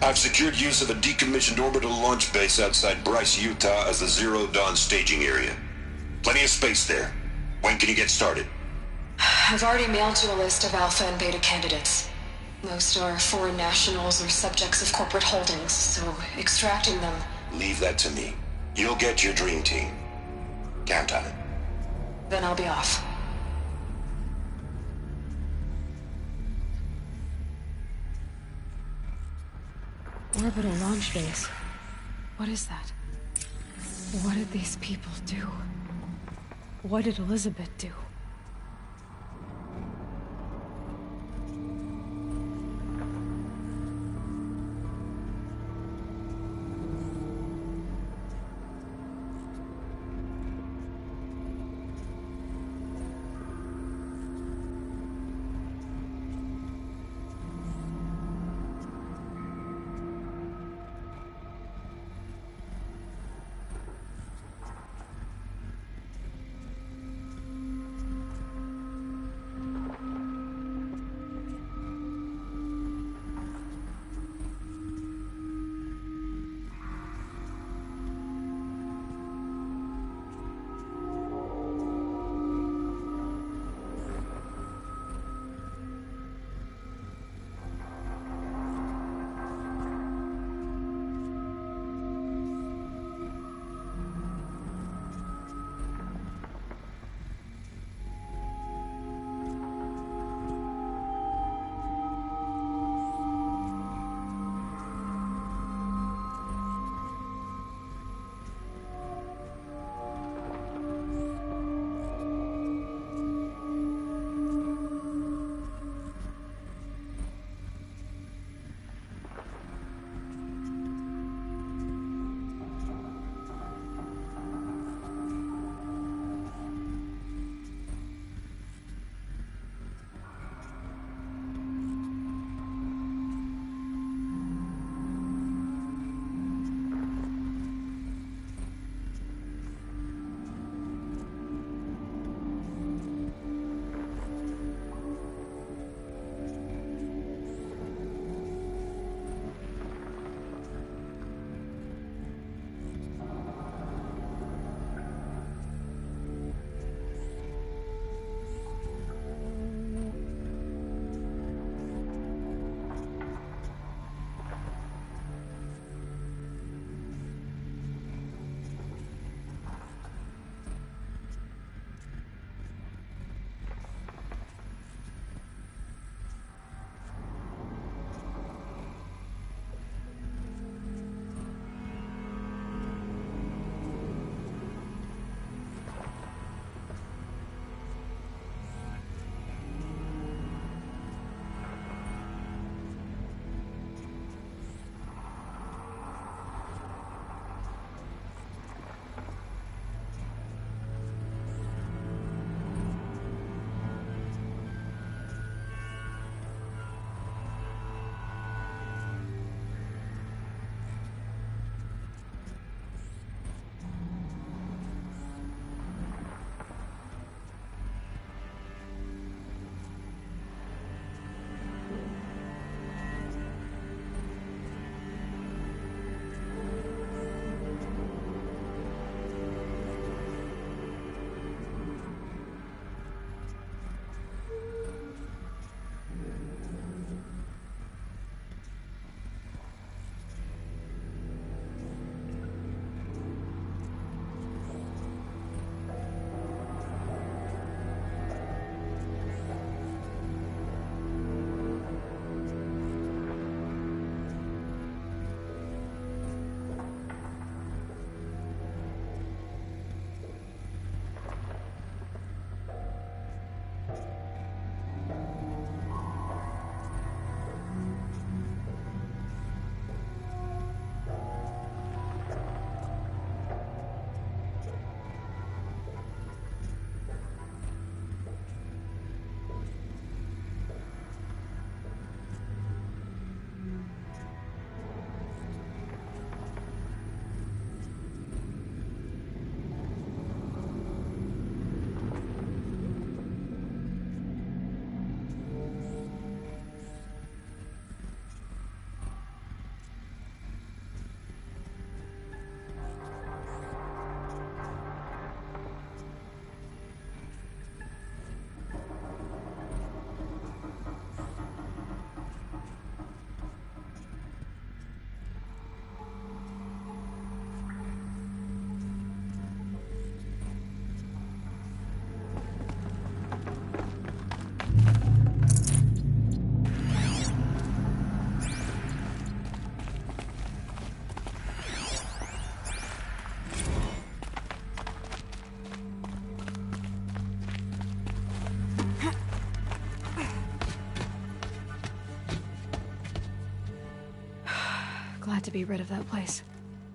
I've secured use of a decommissioned orbital launch base outside Bryce, Utah as the Zero Dawn staging area. Plenty of space there. When can you get started? I've already mailed you a list of alpha and beta candidates. Most are foreign nationals or subjects of corporate holdings, so extracting them... Leave that to me. You'll get your dream team. Count on it. Then I'll be off. Orbital launch base. What is that? What did these people do? What did Elizabeth do? had to be rid of that place.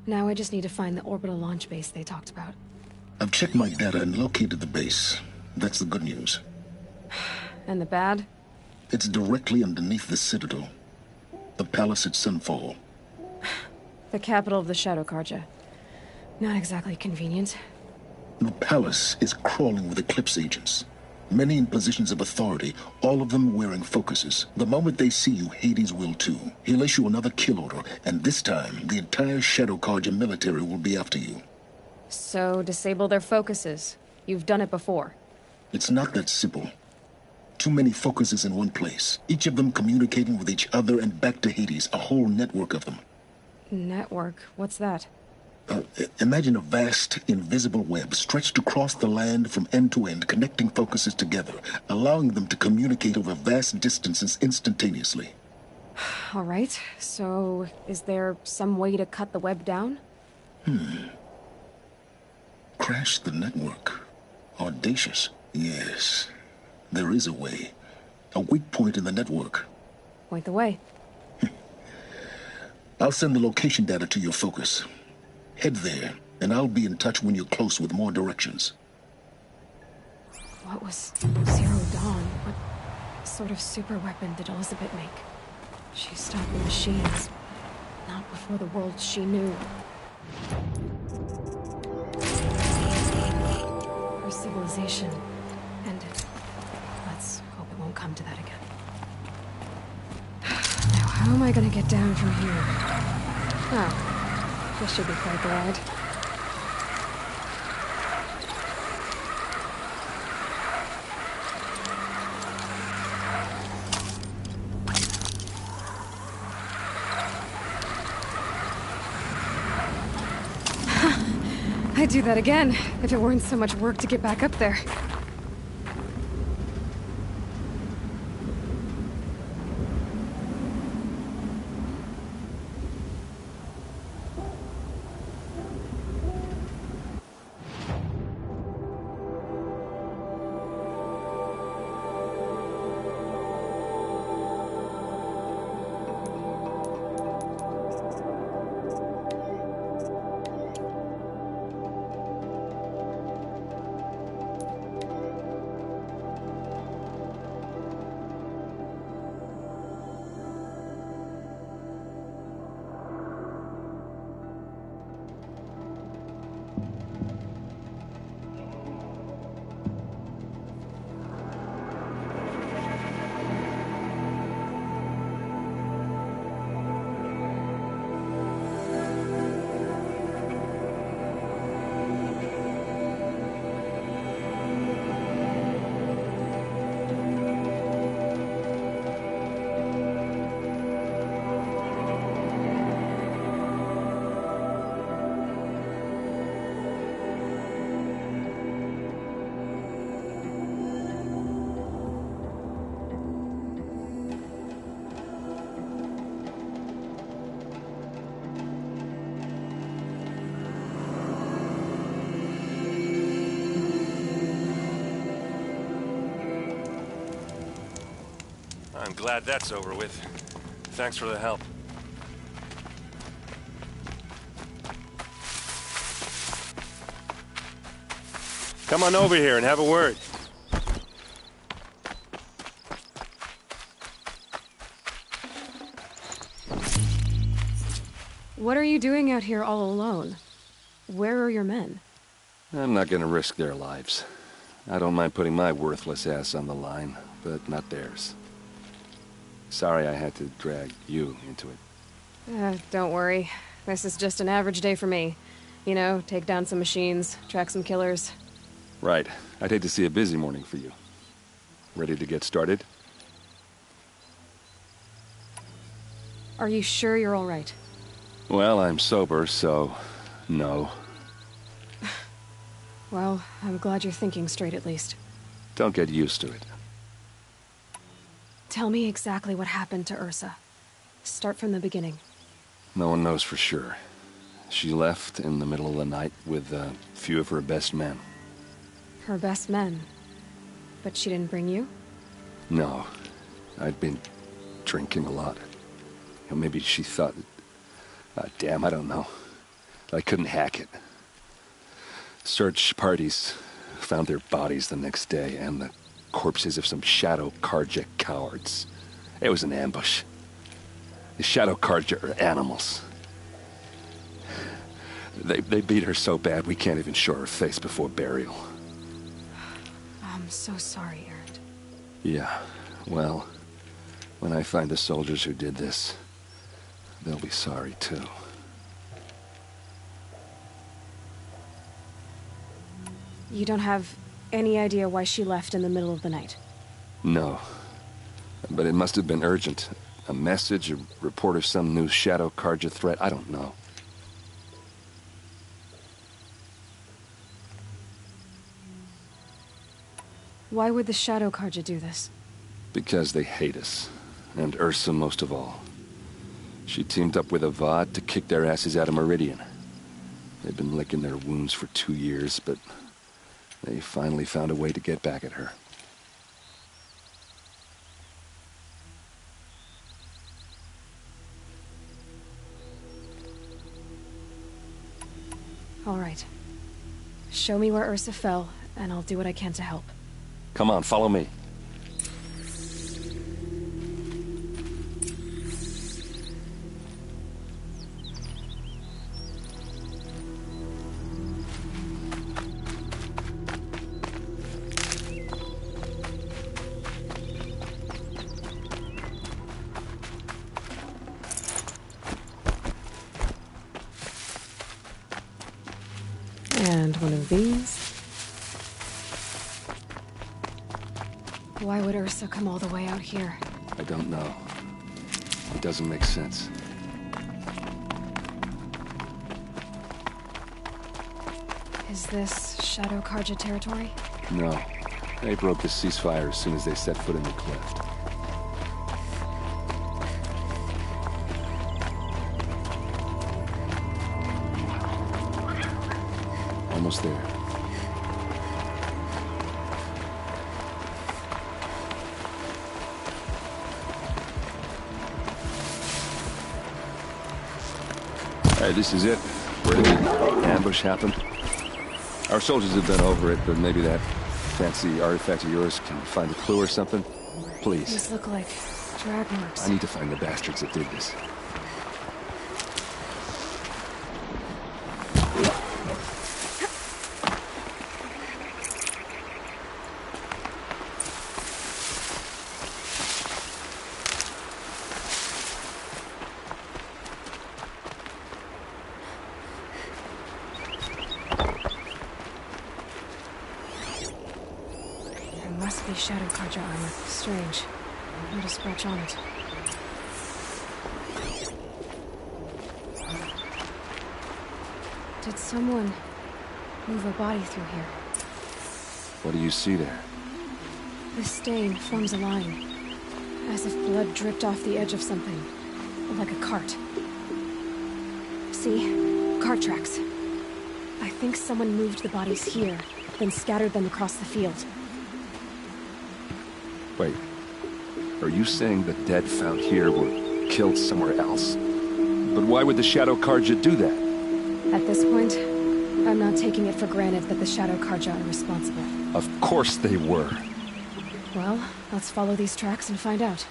Now I just need to find the orbital launch base they talked about. I've checked my data and located the base. That's the good news. And the bad? It's directly underneath the Citadel. The palace at Sunfall. The capital of the Shadow Carja. Not exactly convenient. The palace is crawling with Eclipse agents. Many in positions of authority, all of them wearing focuses. The moment they see you, Hades will too. He'll issue another kill order, and this time, the entire Shadow Carja military will be after you. So, disable their focuses. You've done it before. It's not that simple. Too many focuses in one place, each of them communicating with each other and back to Hades, a whole network of them. Network? What's that? Imagine a vast, invisible web stretched across the land from end to end, connecting focuses together, allowing them to communicate over vast distances instantaneously. All right, so is there some way to cut the web down? Crash the network. Audacious. Yes, there is a way. A weak point in the network. Point the way. I'll send the location data to your focus. Head there, and I'll be in touch when you're close with more directions. What was Zero Dawn? What sort of super weapon did Elizabeth make? She stopped the machines. Not before the world she knew. Her civilization ended. Let's hope it won't come to that again. Now, how am I gonna get down from here? Oh. This should be quite the ride. I'd do that again, if it weren't so much work to get back up there. I'm glad that's over with. Thanks for the help. Come on over here and have a word. What are you doing out here all alone? Where are your men? I'm not gonna risk their lives. I don't mind putting my worthless ass on the line, but not theirs. Sorry I had to drag you into it. Don't worry. This is just an average day for me. You know, take down some machines, track some killers. Right. I'd hate to see a busy morning for you. Ready to get started? Are you sure you're all right? Well, I'm sober, so no. Well, I'm glad you're thinking straight at least. Don't get used to it. Tell me exactly what happened to Ursa. Start from the beginning. No one knows for sure. She left in the middle of the night with a few of her best men. Her best men? But she didn't bring you? No. I'd been drinking a lot. Maybe she thought Damn, I don't know. I couldn't hack it. Search parties found their bodies the next day, and the corpses of some Shadow Karja cowards. It was an ambush. The Shadow Karja are animals. They beat her so bad we can't even show her face before burial. I'm so sorry, Erend. Yeah, well, when I find the soldiers who did this, they'll be sorry too. You don't have any idea why she left in the middle of the night? No. But it must have been urgent. A message, a report of some new Shadow Karja threat, I don't know. Why would the Shadow Karja do this? Because they hate us. And Ursa most of all. She teamed up with Avad to kick their asses out of Meridian. They've been licking their wounds for 2 years, but they finally found a way to get back at her. All right. Show me where Ursa fell, and I'll do what I can to help. Come on, follow me. And one of these. Why would Ursa come all the way out here? I don't know. It doesn't make sense. Is this Shadow Karja territory? No. They broke the ceasefire as soon as they set foot in the cleft. Almost there. Hey, this is it. Where did the ambush happen? Our soldiers have been over it, but maybe that fancy artifact of yours can find a clue or something? Please. These look like drag marks. I need to find the bastards that did this. Must be Shadow Karja armor. Strange. Not a scratch on it. Did someone move a body through here? What do you see there? This stain forms a line, as if blood dripped off the edge of something, like a cart. See? Cart tracks. I think someone moved the bodies here, then scattered them across the field. Wait, are you saying the dead found here were killed somewhere else? But why would the Shadow Karja do that? At this point, I'm not taking it for granted that the Shadow Karja are responsible. Of course they were. Well, let's follow these tracks and find out.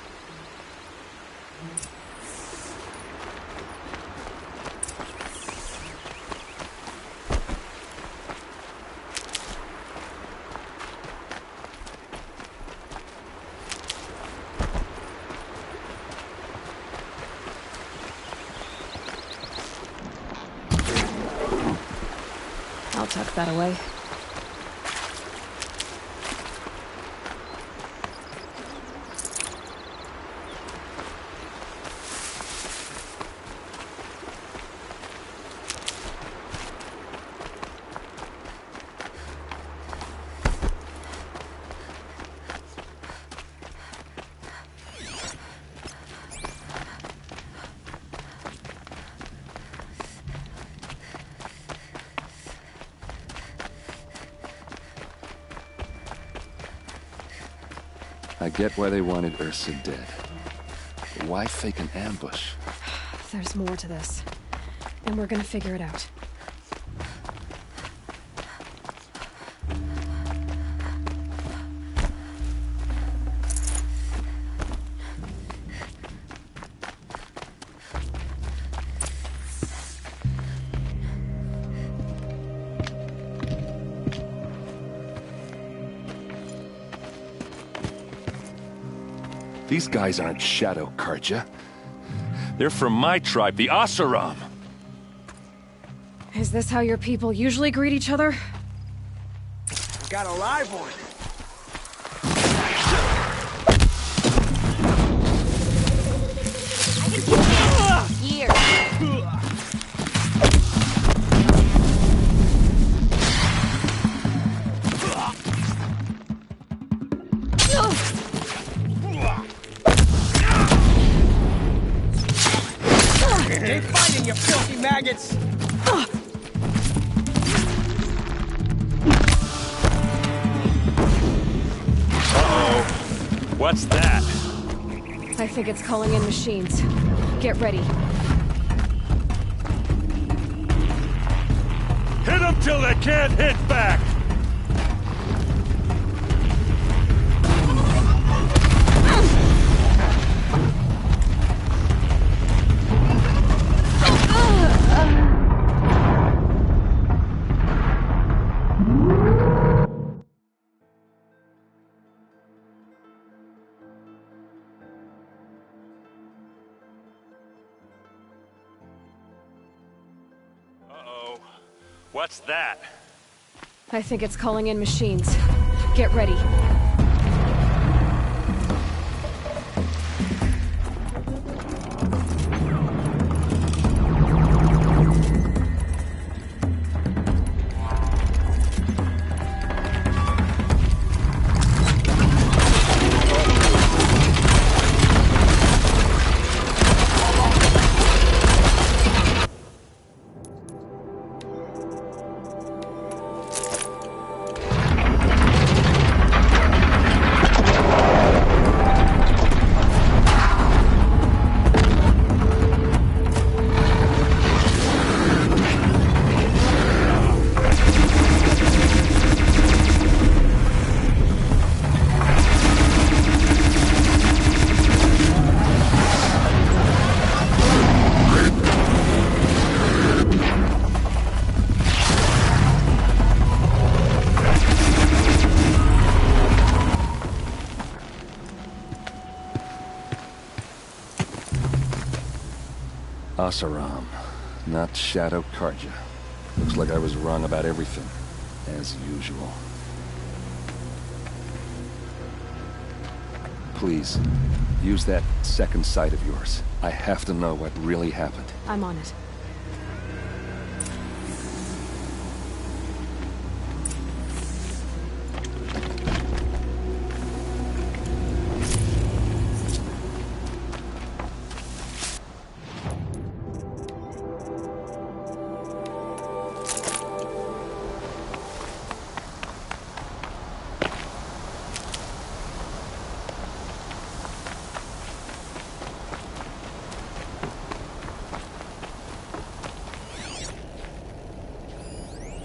I'll tuck that away. I get why they wanted Ursa dead. But why fake an ambush? There's more to this. and we're gonna figure it out. These guys aren't Shadow Karja. They're from my tribe, the Oseram. Is this how your people usually greet each other? Got a live one. Years. Keep fighting, you filthy maggots! Uh-oh. What's that? I think it's calling in machines. Get ready. Hit them till they can't hit back! Uh-oh. What's that? I think it's calling in machines. Get ready. Oseram, not Shadow Karja. Looks like I was wrong about everything, as usual. Please, use that second sight of yours. I have to know what really happened. I'm on it.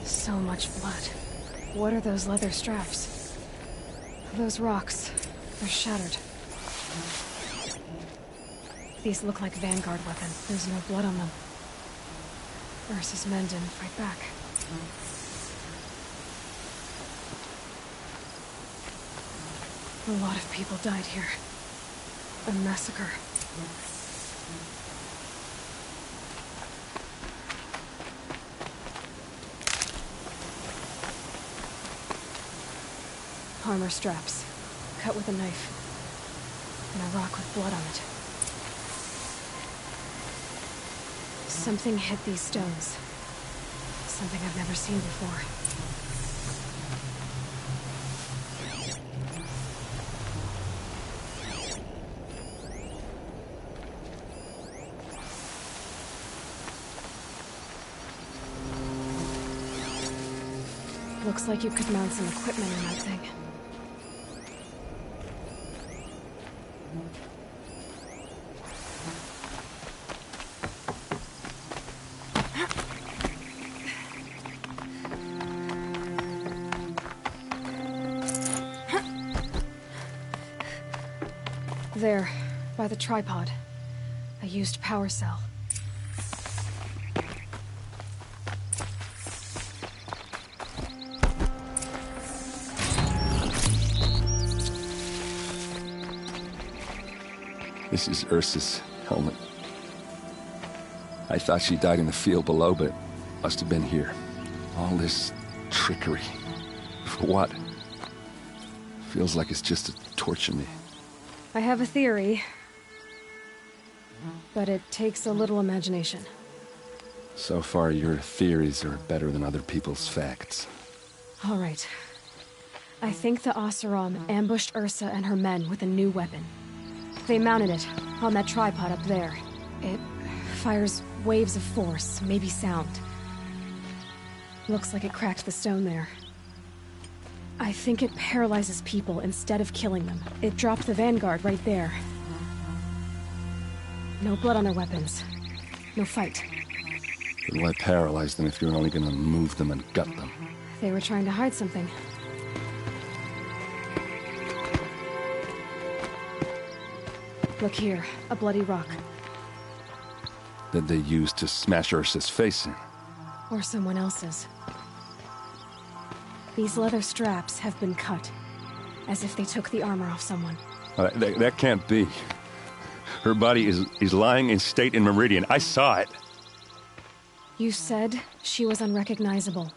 So much blood. What are those leather straps? Those rocks. They're shattered. These look like Vanguard weapons. There's no blood on them. Ursa's men didn't fight back. A lot of people died here. A massacre. Armor straps, cut with a knife, and a rock with blood on it. Something hit these stones. Something I've never seen before. Looks like you could mount some equipment in that thing. There, by the tripod. A used power cell. This is Ursa's helmet. I thought she died in the field below, but must have been here. All this trickery. For what? Feels like it's just to torture me. I have a theory, but it takes a little imagination. So far, your theories are better than other people's facts. All right. I think the Oseram ambushed Ursa and her men with a new weapon. They mounted it on that tripod up there. It fires waves of force, maybe sound. Looks like it cracked the stone there. I think it paralyzes people instead of killing them. It dropped the vanguard right there. No blood on their weapons. No fight. But why paralyze them if you're only gonna move them and gut them? They were trying to hide something. Look here, a bloody rock. That they used to smash Ursa's face in. Or someone else's. These leather straps have been cut, as if they took the armor off someone. That can't be. Her body is lying in state in Meridian. I saw it. You said she was unrecognizable.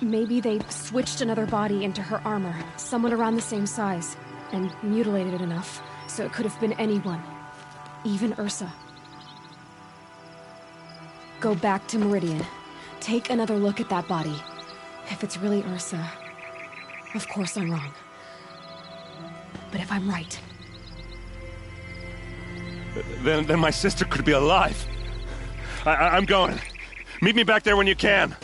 Maybe they switched another body into her armor, someone around the same size, and mutilated it enough, so it could have been anyone. Even Ursa. Go back to Meridian. Take another look at that body. If it's really Ursa, of course I'm wrong. But if I'm right... Then my sister could be alive. I'm going. Meet me back there when you can.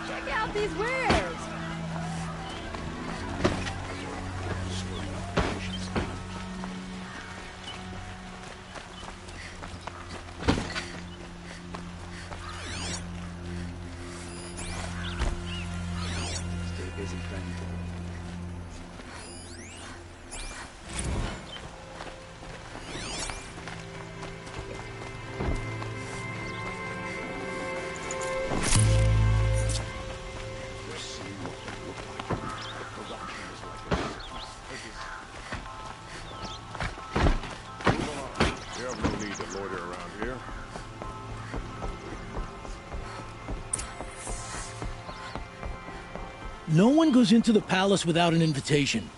Check out these wares! Stay busy, friend. No one goes into the palace without an invitation.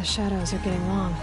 shadows are getting long.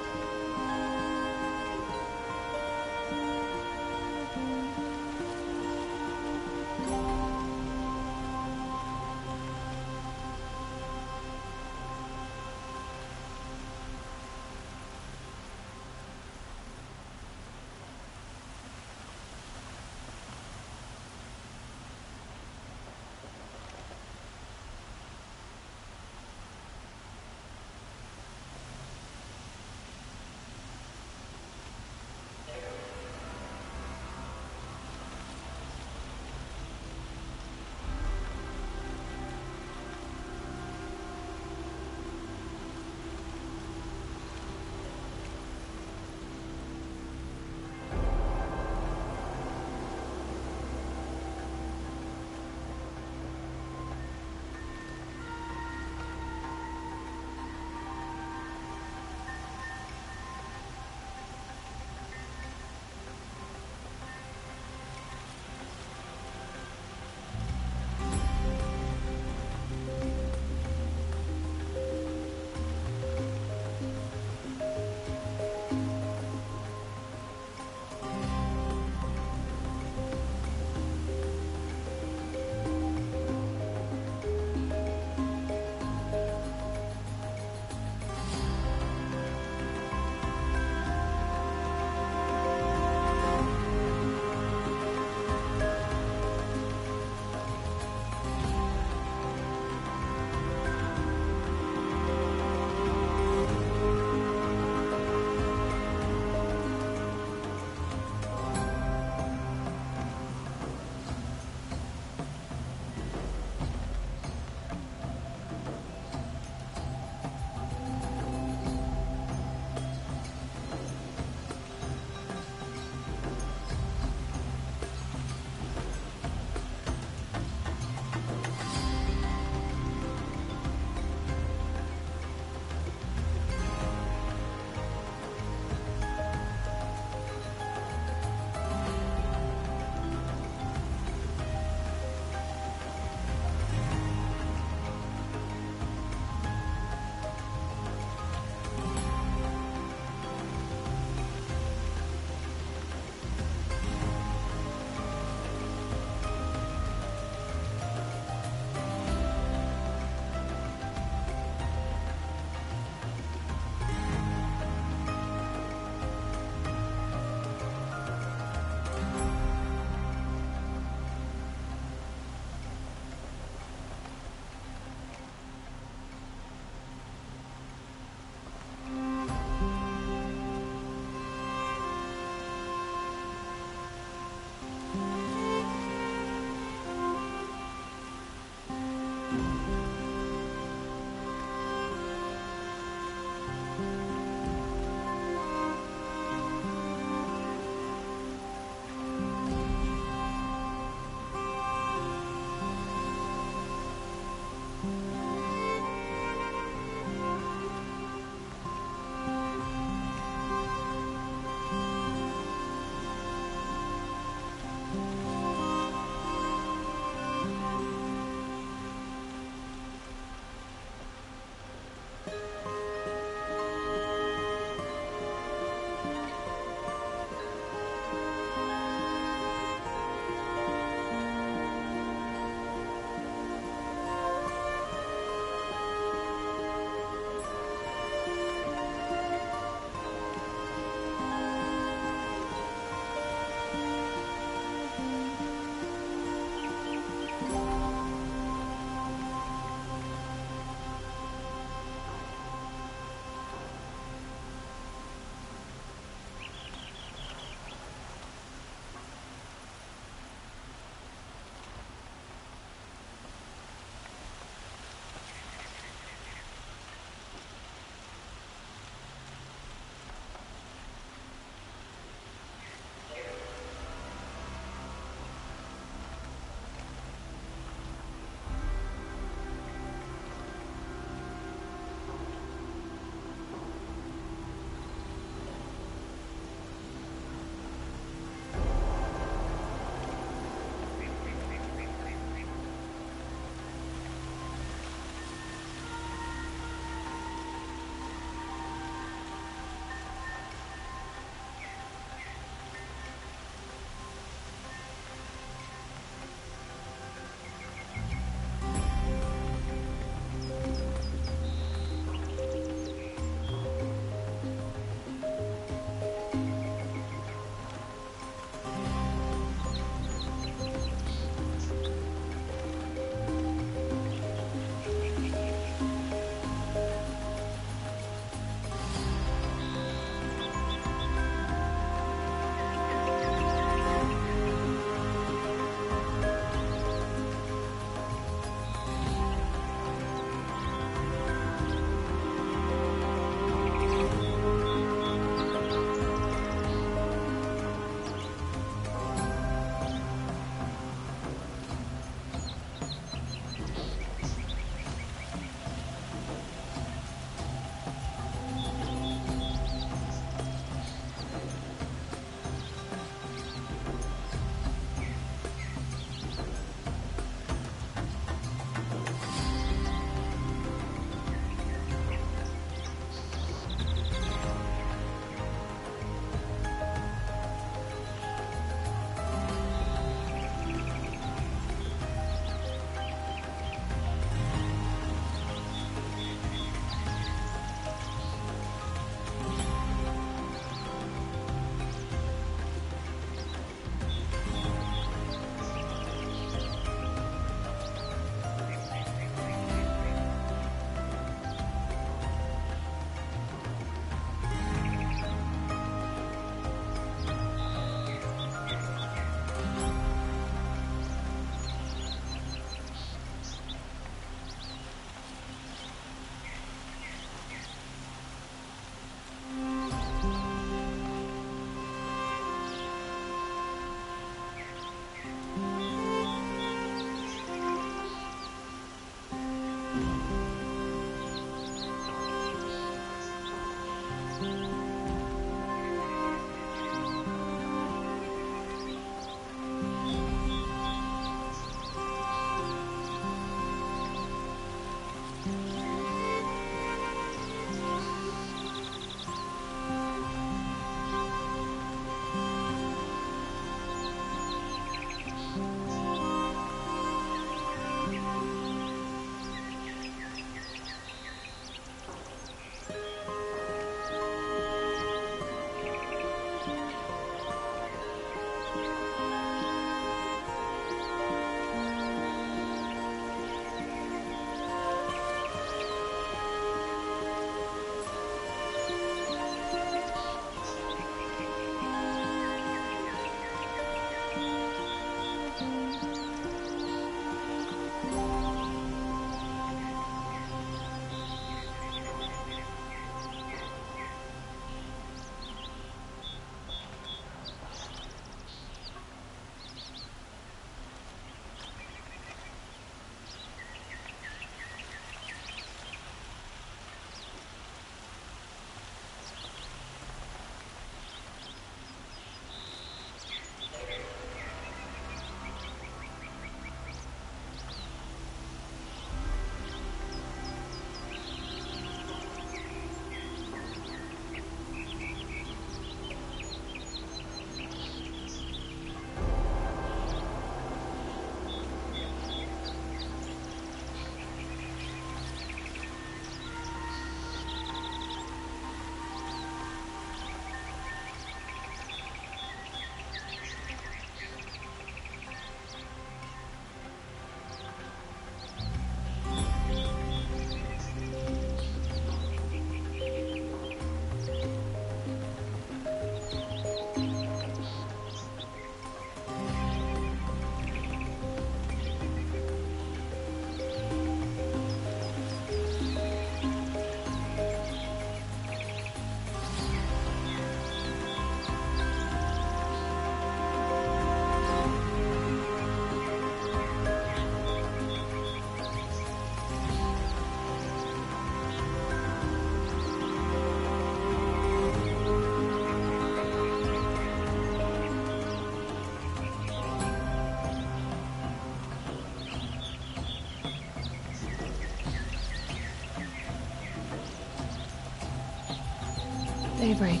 Daybreak.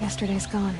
Yesterday's gone.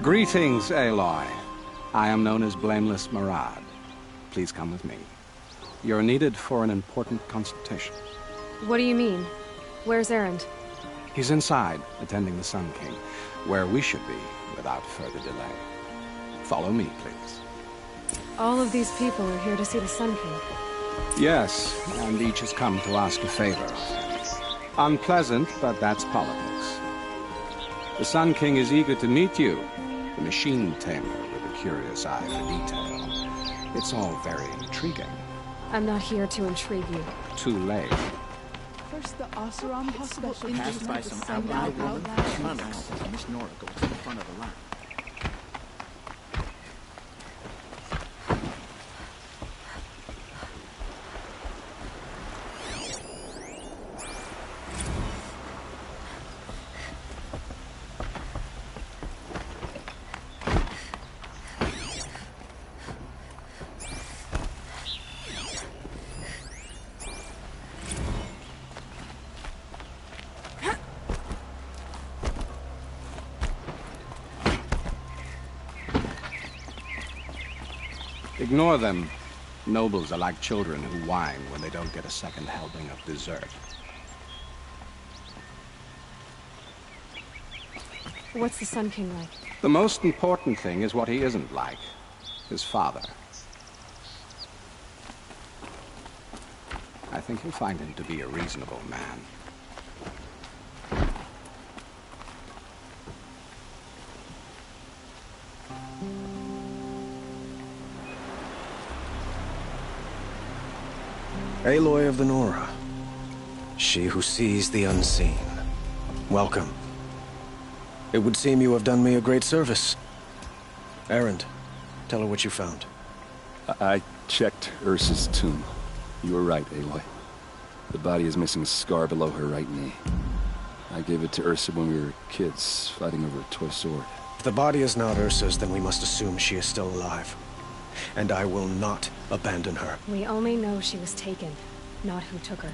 Greetings, Aloy. I am known as Blameless Marad. Please come with me. You're needed for an important consultation. What do you mean? Where's Erend? He's inside, attending the Sun King, where we should be without further delay. Follow me, please. All of these people are here to see the Sun King. Yes, and each has come to ask a favor. Unpleasant, but that's politics. The Sun King is eager to meet you, the machine tamer with a curious eye for detail. It's all very intriguing. I'm not here to intrigue you. Too late. First, the Oseram hospital Passed by some outlaw woman, Monarchs, and Miss Nora goes to the front of the line. Ignore them. Nobles are like children who whine when they don't get a second helping of dessert. What's the Sun King like? The most important thing is what he isn't like. His father. I think you'll find him to be a reasonable man. Aloy of the Nora. She who sees the unseen. Welcome. It would seem you have done me a great service. Erend, tell her what you found. I checked Ursa's tomb. You were right, Aloy. The body is missing a scar below her right knee. I gave it to Ursa when we were kids, fighting over a toy sword. If the body is not Ursa's, then we must assume she is still alive. And I will not abandon her. We only know she was taken, not who took her.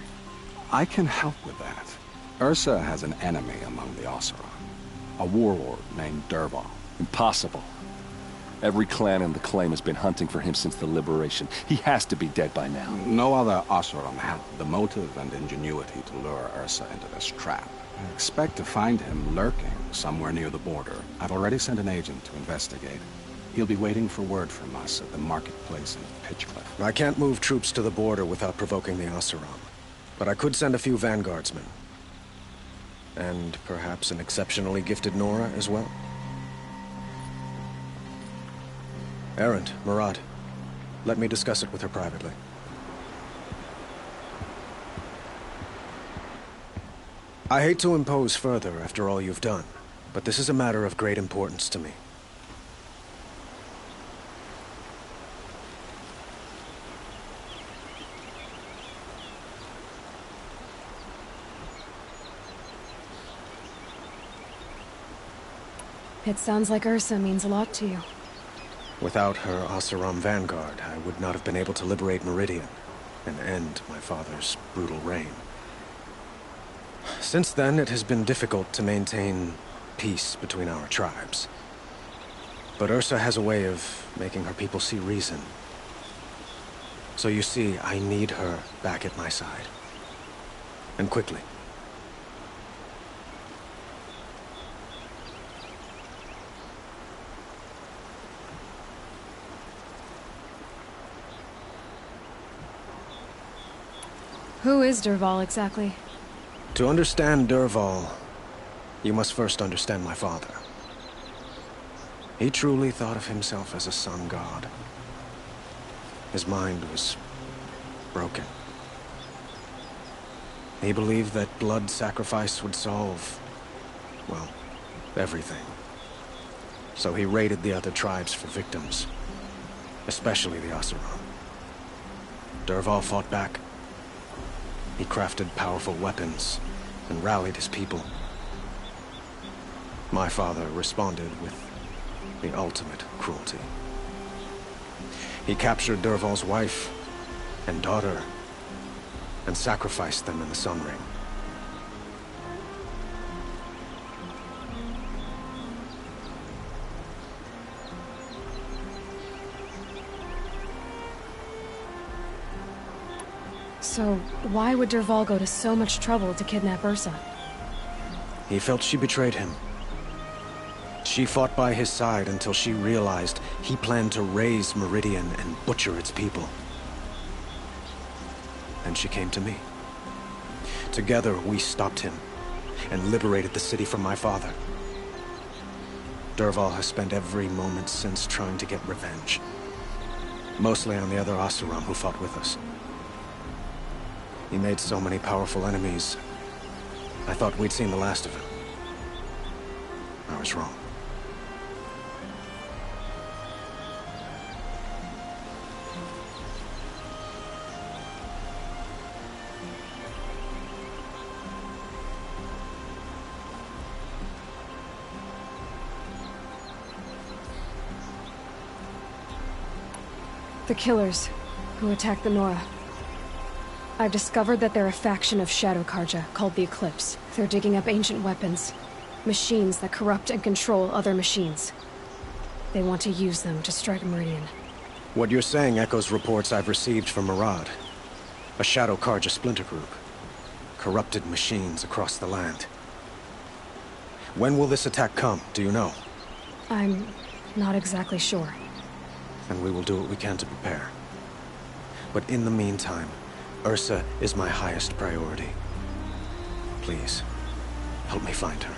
I can help with that. Ursa has an enemy among the Oseram. A warlord named Dervahl. Impossible. Every clan in the claim has been hunting for him since the liberation. He has to be dead by now. No other Oseram had the motive and ingenuity to lure Ursa into this trap. I expect to find him lurking somewhere near the border. I've already sent an agent to investigate. He'll be waiting for word from us at the marketplace in Pitchcliff. I can't move troops to the border without provoking the Oseram. But I could send a few vanguardsmen. And perhaps an exceptionally gifted Nora as well. Erend, Marad, let me discuss it with her privately. I hate to impose further after all you've done, but this is a matter of great importance to me. It sounds like Ursa means a lot to you. Without her Oseram vanguard, I would not have been able to liberate Meridian and end my father's brutal reign. Since then, it has been difficult to maintain peace between our tribes. But Ursa has a way of making her people see reason. So you see, I need her back at my side. And quickly. Who is Dervahl exactly? To understand Dervahl, you must first understand my father. He truly thought of himself as a sun god. His mind was broken. He believed that blood sacrifice would solve, well, everything. So he raided the other tribes for victims, especially the Oseram. Dervahl fought back. He crafted powerful weapons and rallied his people. My father responded with the ultimate cruelty. He captured Dervahl's wife and daughter and sacrificed them in the Sun Ring. So, why would Dervahl go to so much trouble to kidnap Ursa? He felt she betrayed him. She fought by his side until she realized he planned to raise Meridian and butcher its people. And she came to me. Together, we stopped him and liberated the city from my father. Dervahl has spent every moment since trying to get revenge. Mostly on the other Oseram who fought with us. He made so many powerful enemies. I thought we'd seen the last of him. I was wrong. The killers who attacked the Nora. I've discovered that they're a faction of Shadow Karja called the Eclipse. They're digging up ancient weapons. Machines that corrupt and control other machines. They want to use them to strike Meridian. What you're saying echoes reports I've received from Murad. A Shadow Karja splinter group. Corrupted machines across the land. When will this attack come, do you know? I'm not exactly sure. And we will do what we can to prepare. But in the meantime, Ursa is my highest priority. Please, help me find her.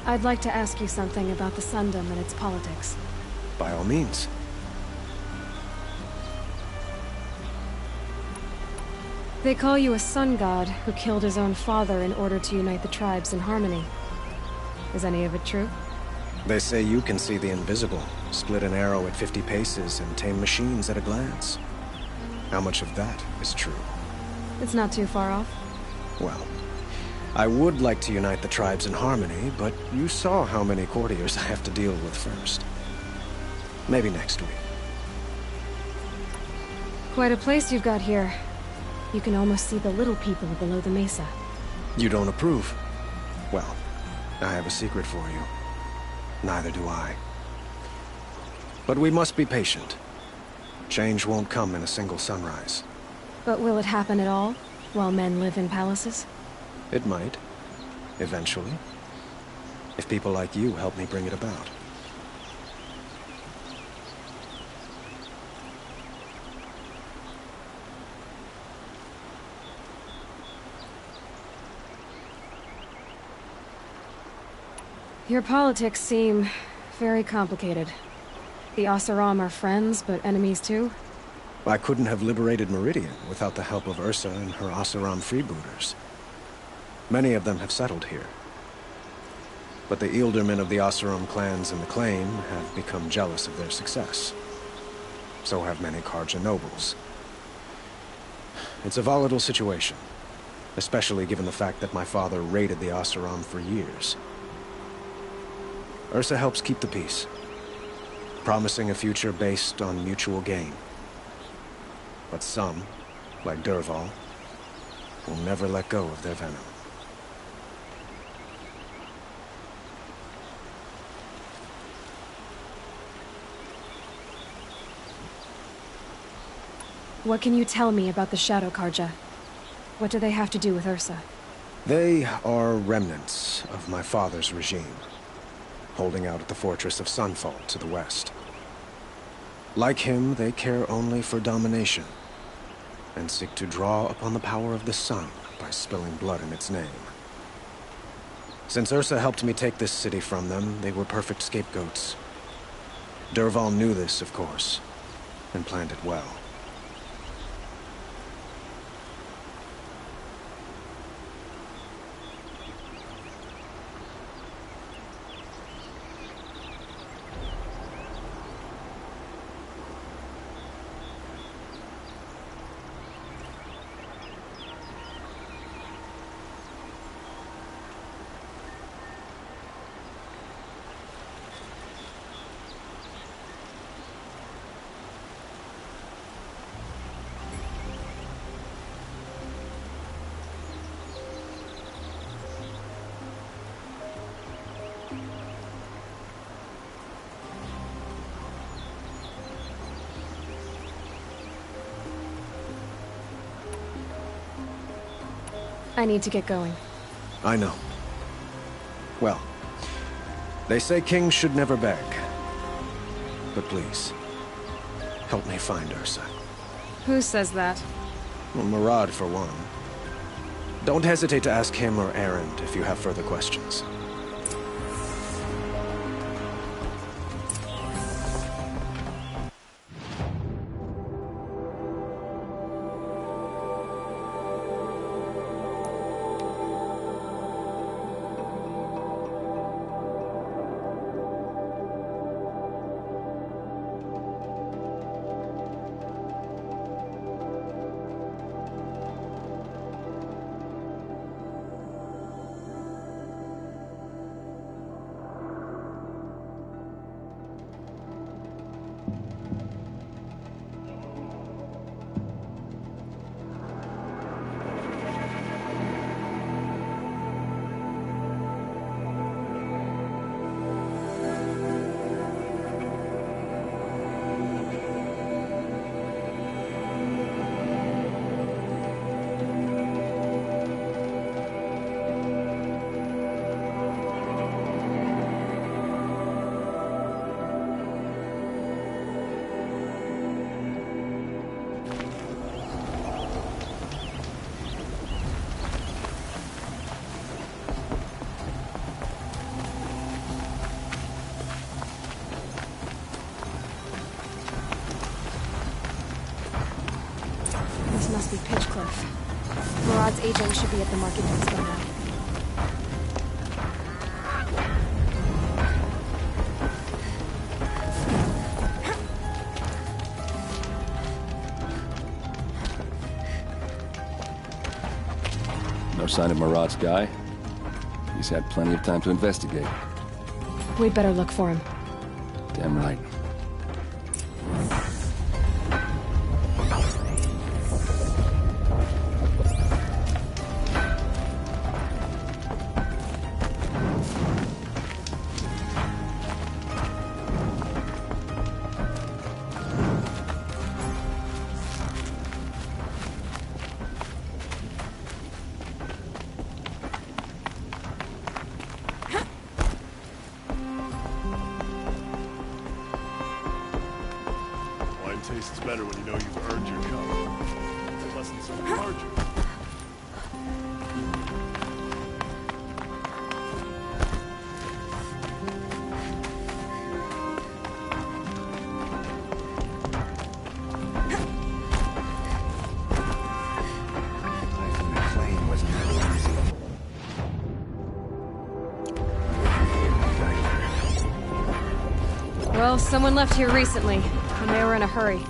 I'd like to ask you something about the Sundom and its politics. By all means. They call you a sun god who killed his own father in order to unite the tribes in harmony. Is any of it true? They say you can see the invisible, split an arrow at 50 paces, and tame machines at a glance. How much of that is true? It's not too far off. Well, I would like to unite the tribes in harmony, but you saw how many courtiers I have to deal with first. Maybe next week. Quite a place you've got here. You can almost see the little people below the mesa. You don't approve? Well, I have a secret for you. Neither do I. But we must be patient. Change won't come in a single sunrise. But will it happen at all, while men live in palaces? It might. Eventually. If people like you help me bring it about. Your politics seem very complicated. The Oseram are friends, but enemies too? I couldn't have liberated Meridian without the help of Ursa and her Oseram freebooters. Many of them have settled here. But the ealdormen of the Oseram clans in the claim have become jealous of their success. So have many Karja nobles. It's a volatile situation. especially given the fact that my father raided the Oseram for years. Ursa helps keep the peace, promising a future based on mutual gain. But some, like Dervahl, will never let go of their venom. What can you tell me about the Shadow Karja? What do they have to do with Ursa? They are remnants of my father's regime, holding out at the fortress of Sunfall to the west. Like him, they care only for domination, and seek to draw upon the power of the sun by spilling blood in its name. Since Ursa helped me take this city from them, they were perfect scapegoats. Dervahl knew this, of course, and planned it well. I need to get going. I know. Well, they say kings should never beg. But please, help me find Ursa. Who says that? Well, Murad, for one. Don't hesitate to ask him or Erend if you have further questions. Must be Pitchcliff. Murad's agent should be at the marketplace by now. No sign of Murad's guy? He's had plenty of time to investigate. We'd better look for him. Damn right. Tastes better when you know you've earned your cup. It's less than some margin. Well, someone left here recently, and they were in a hurry.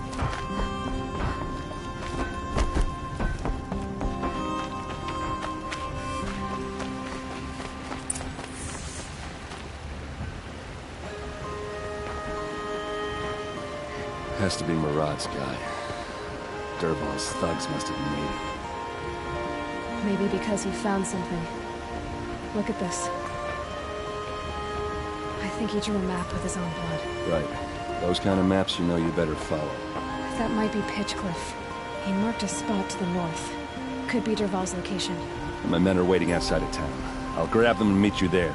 Has to be Murad's guy. Dervahl's thugs must have made it. Maybe because he found something. Look at this. I think he drew a map with his own blood. Right. Those kind of maps you know you better follow. That might be Pitchcliff. He marked a spot to the north. Could be Dervahl's location. My men are waiting outside of town. I'll grab them and meet you there.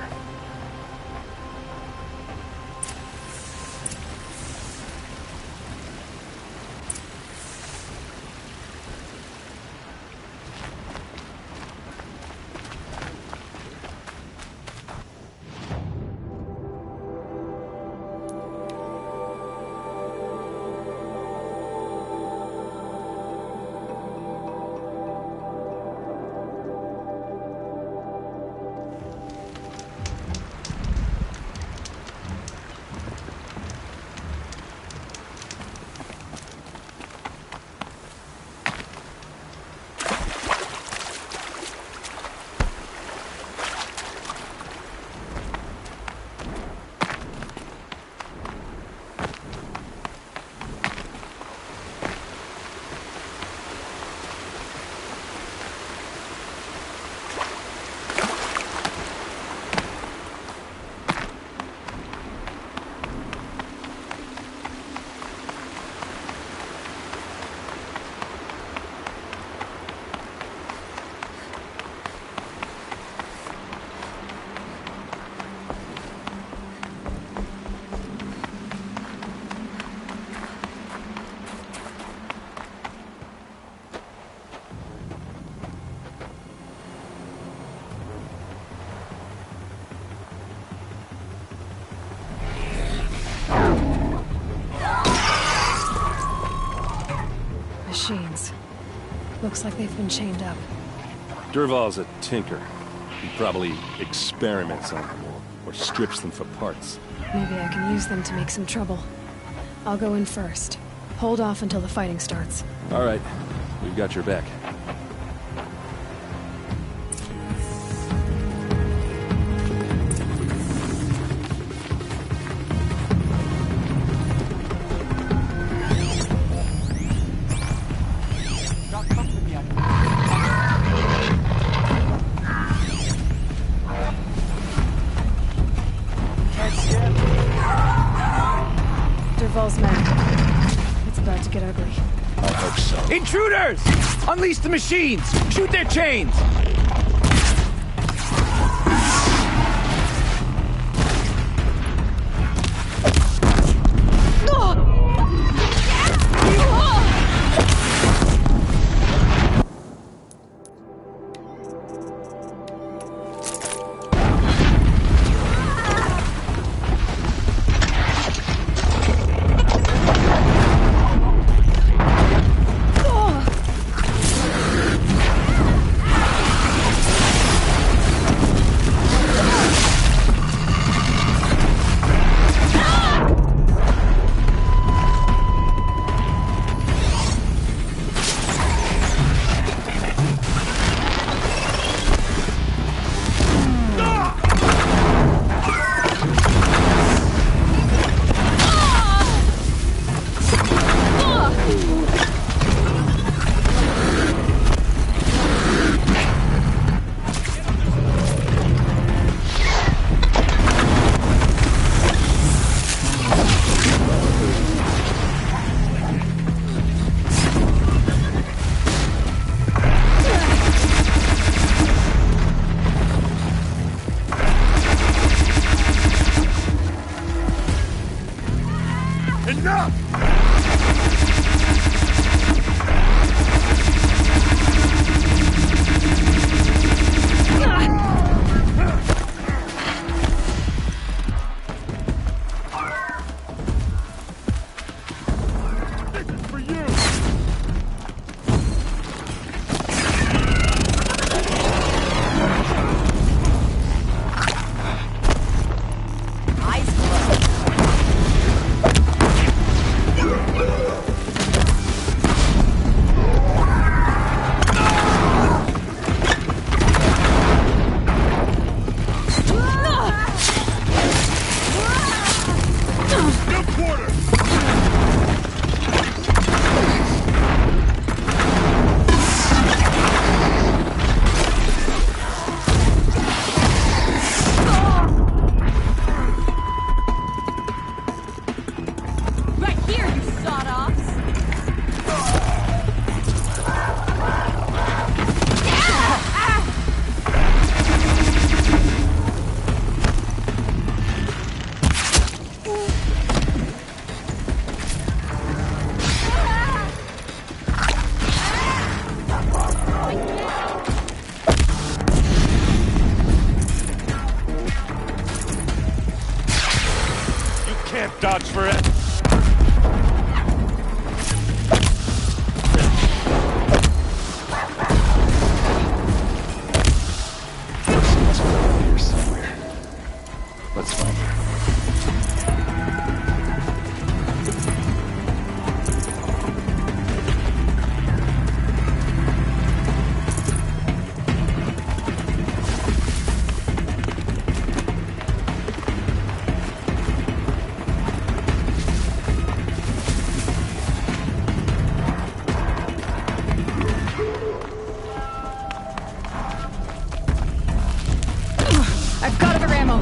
Machines. Looks like they've been chained up. Dervahl's a tinker. He probably experiments on them or strips them for parts. Maybe I can use them to make some trouble. I'll go in first. Hold off until the fighting starts. All right. We've got your back. Dervahl's men. It's about to get ugly. I hope so. Intruders! Unleash the machines! Shoot their chains! dodge for it. Here somewhere. Let's find her. I've got other ammo.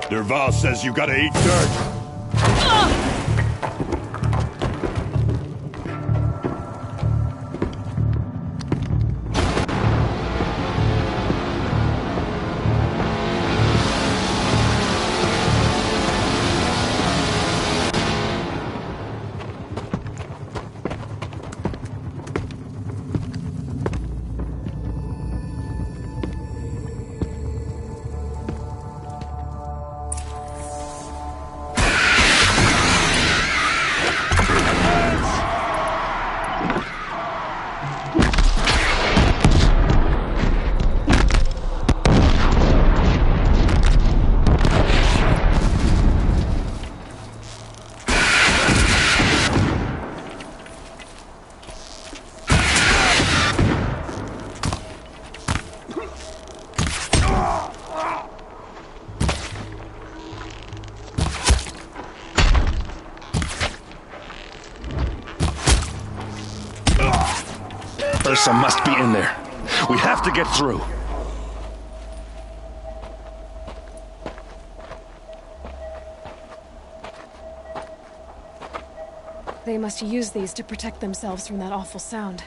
Derval says you gotta eat dirt. Fearsome must be in there. We have to get through. They must use these to protect themselves from that awful sound.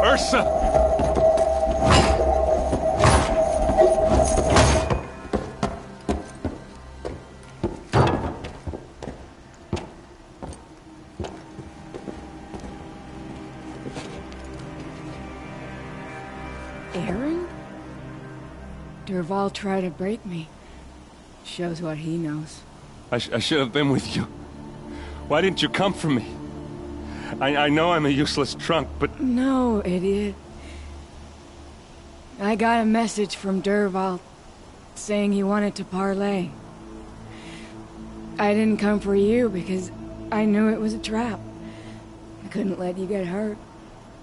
Ursa! Aaron? Derval tried to break me. Shows what he knows. I should have been with you. Why didn't you come for me? I know I'm a useless trunk, but... No, idiot. I got a message from Derval saying he wanted to parlay. I didn't come for you because I knew it was a trap. I couldn't let you get hurt.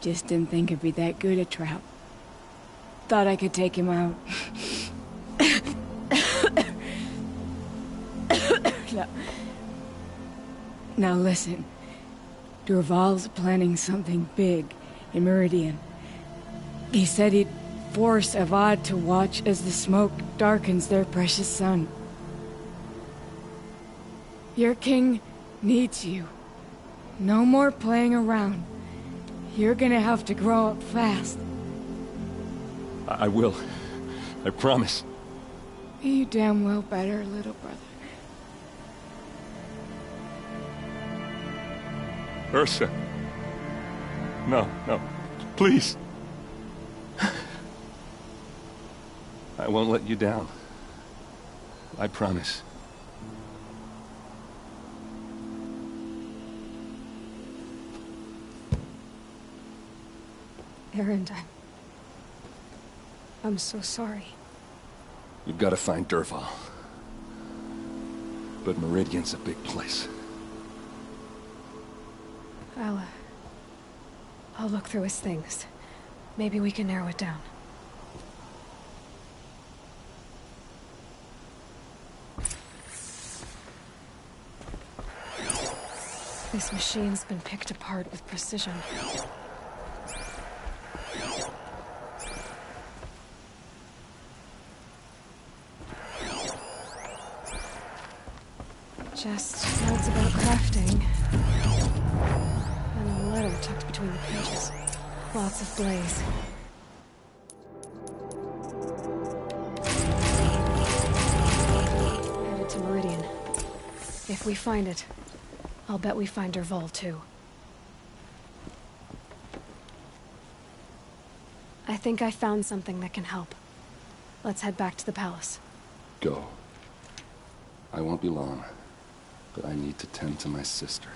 Just didn't think it'd be that good a trap. Thought I could take him out. Now listen. Derval's planning something big in Meridian. He said he'd force Avad to watch as the smoke darkens their precious sun. Your king needs you. No more playing around. You're gonna have to grow up fast. I will. I promise. You damn well better, little brother. Ursa. No, no. Please. I won't let you down. I promise. Erend, I'm so sorry. You've got to find Dervahl. But Meridian's a big place. I'll look through his things. Maybe we can narrow it down. This machine's been picked apart with precision. Just notes about crafting. And a letter tucked between the pages. Lots of blaze. Headed to Meridian. If we find it, I'll bet we find Dervahl too. I think I found something that can help. Let's head back to the palace. Go. I won't be long, but I need to tend to my sister.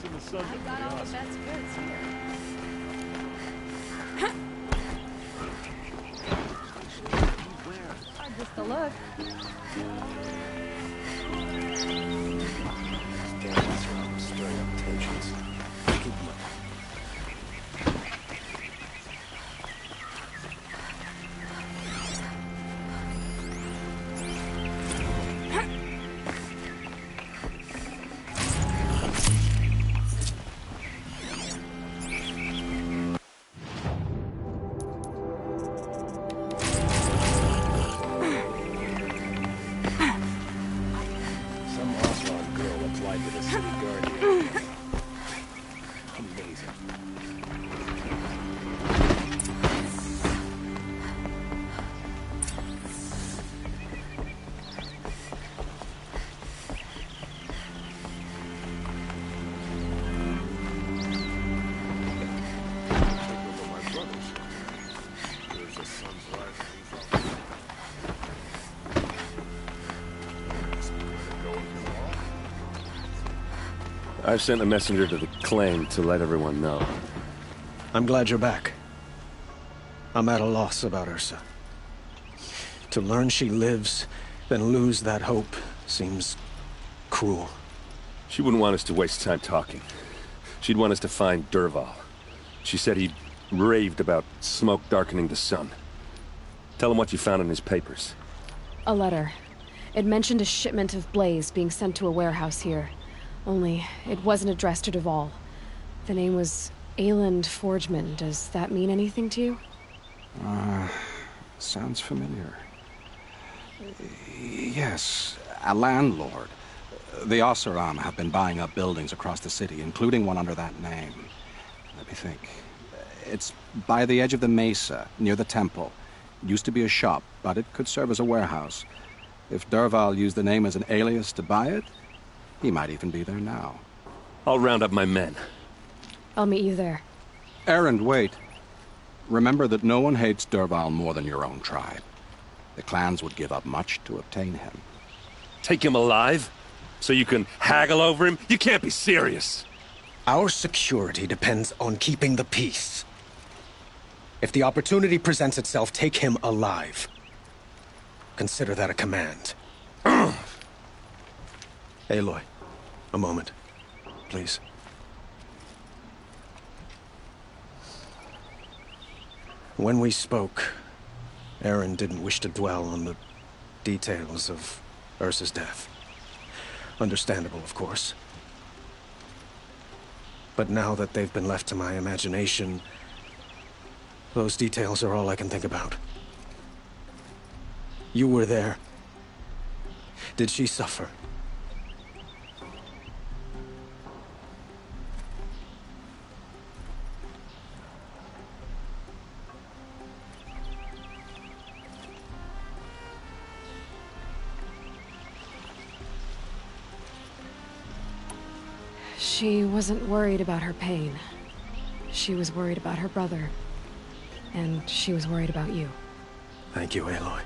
In the sun. I've got all the best goods here. Just a look. Stirring up tensions. Keep looking. I've sent a messenger to the claim to let everyone know. I'm glad you're back. I'm at a loss about Ursa. To learn she lives, then lose that hope, seems cruel. She wouldn't want us to waste time talking. She'd want us to find Dervahl. She said he raved about smoke darkening the sun. Tell him what you found in his papers. A letter. It mentioned a shipment of blaze being sent to a warehouse here. Only, it wasn't addressed to Dervahl. The name was Ayland Forgeman. Does that mean anything to you? Sounds familiar. Yes, a landlord. The Oseram have been buying up buildings across the city, including one under that name. Let me think. It's by the edge of the mesa, near the temple. Used to be a shop, but it could serve as a warehouse. If Dervahl used the name as an alias to buy it, he might even be there now. I'll round up my men. I'll meet you there. Erend, wait. Remember that no one hates Dervahl more than your own tribe. The clans would give up much to obtain him. Take him alive? So you can haggle over him? You can't be serious. Our security depends on keeping the peace. If the opportunity presents itself, take him alive. Consider that a command. Aloy, a moment, please. When we spoke, Erend didn't wish to dwell on the details of Ursa's death. Understandable, of course. But now that they've been left to my imagination, those details are all I can think about. You were there. Did she suffer? She wasn't worried about her pain. She was worried about her brother. And she was worried about you. Thank you, Aloy.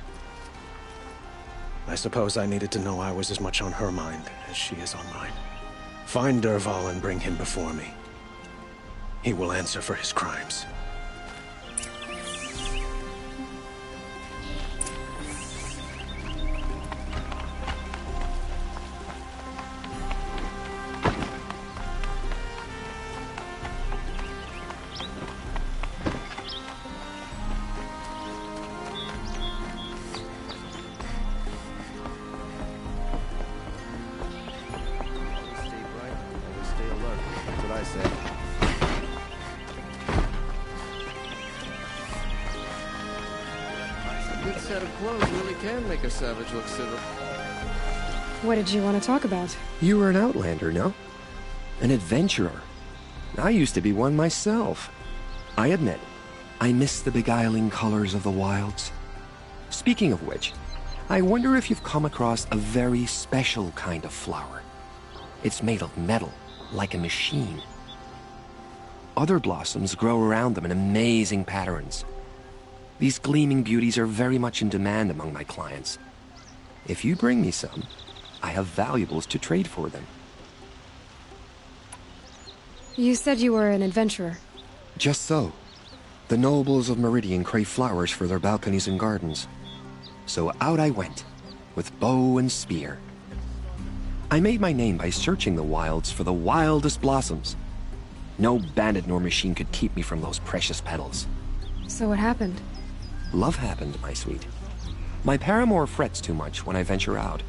I suppose I needed to know I was as much on her mind as she is on mine. Find Dervahl and bring him before me. He will answer for his crimes. Savage looks civil. What did you want to talk about? You were an outlander, no? An adventurer. I used to be one myself. I admit, I miss the beguiling colors of the wilds. Speaking of which, I wonder if you've come across a very special kind of flower. It's made of metal, like a machine. Other blossoms grow around them in amazing patterns. These gleaming beauties are very much in demand among my clients. If you bring me some, I have valuables to trade for them. You said you were an adventurer. Just so. The nobles of Meridian crave flowers for their balconies and gardens. So out I went, with bow and spear. I made my name by searching the wilds for the wildest blossoms. No bandit nor machine could keep me from those precious petals. So what happened? Love happened, my sweet. My paramour frets too much when I venture out.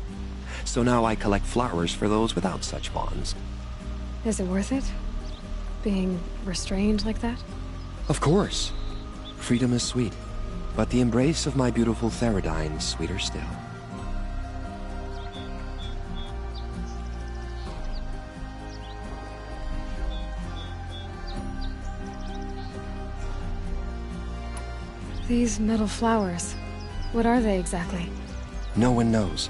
So now I collect flowers for those without such bonds. Is it worth it? Being restrained like that? Of course. Freedom is sweet. But the embrace of my beautiful Theridine sweeter still. These metal flowers, what are they exactly? No one knows.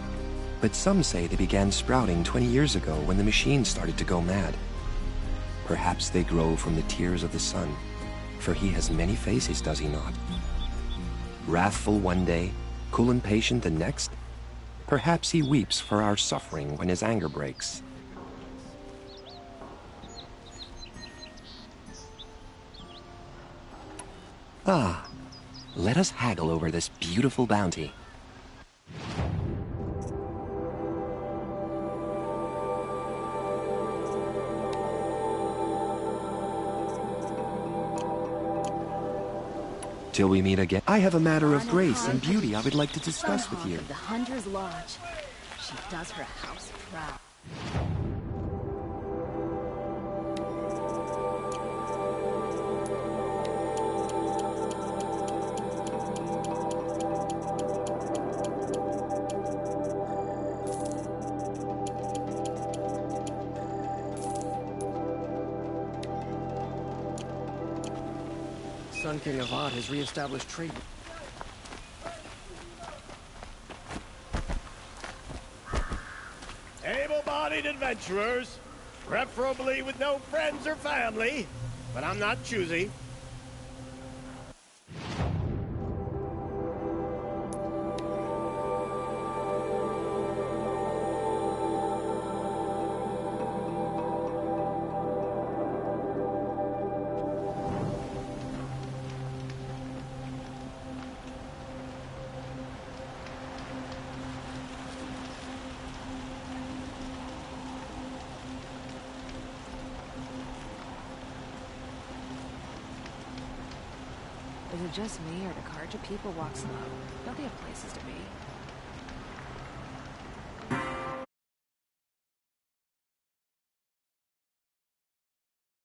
But some say they began sprouting 20 years ago when the machine started to go mad. Perhaps they grow from the tears of the sun, for he has many faces, does he not? Wrathful one day, cool and patient the next. Perhaps he weeps for our suffering when his anger breaks. Ah, let us haggle over this beautiful bounty. Till we meet again. I have a matter of grace and beauty I would like to discuss with you. The Hunter's Lodge. She does her house proud. Sun King Avad has re-established trade. Able-bodied adventurers, preferably with no friends or family, but I'm not choosy. Is it just me, or do Karja people walk slow? Don't they have places to be?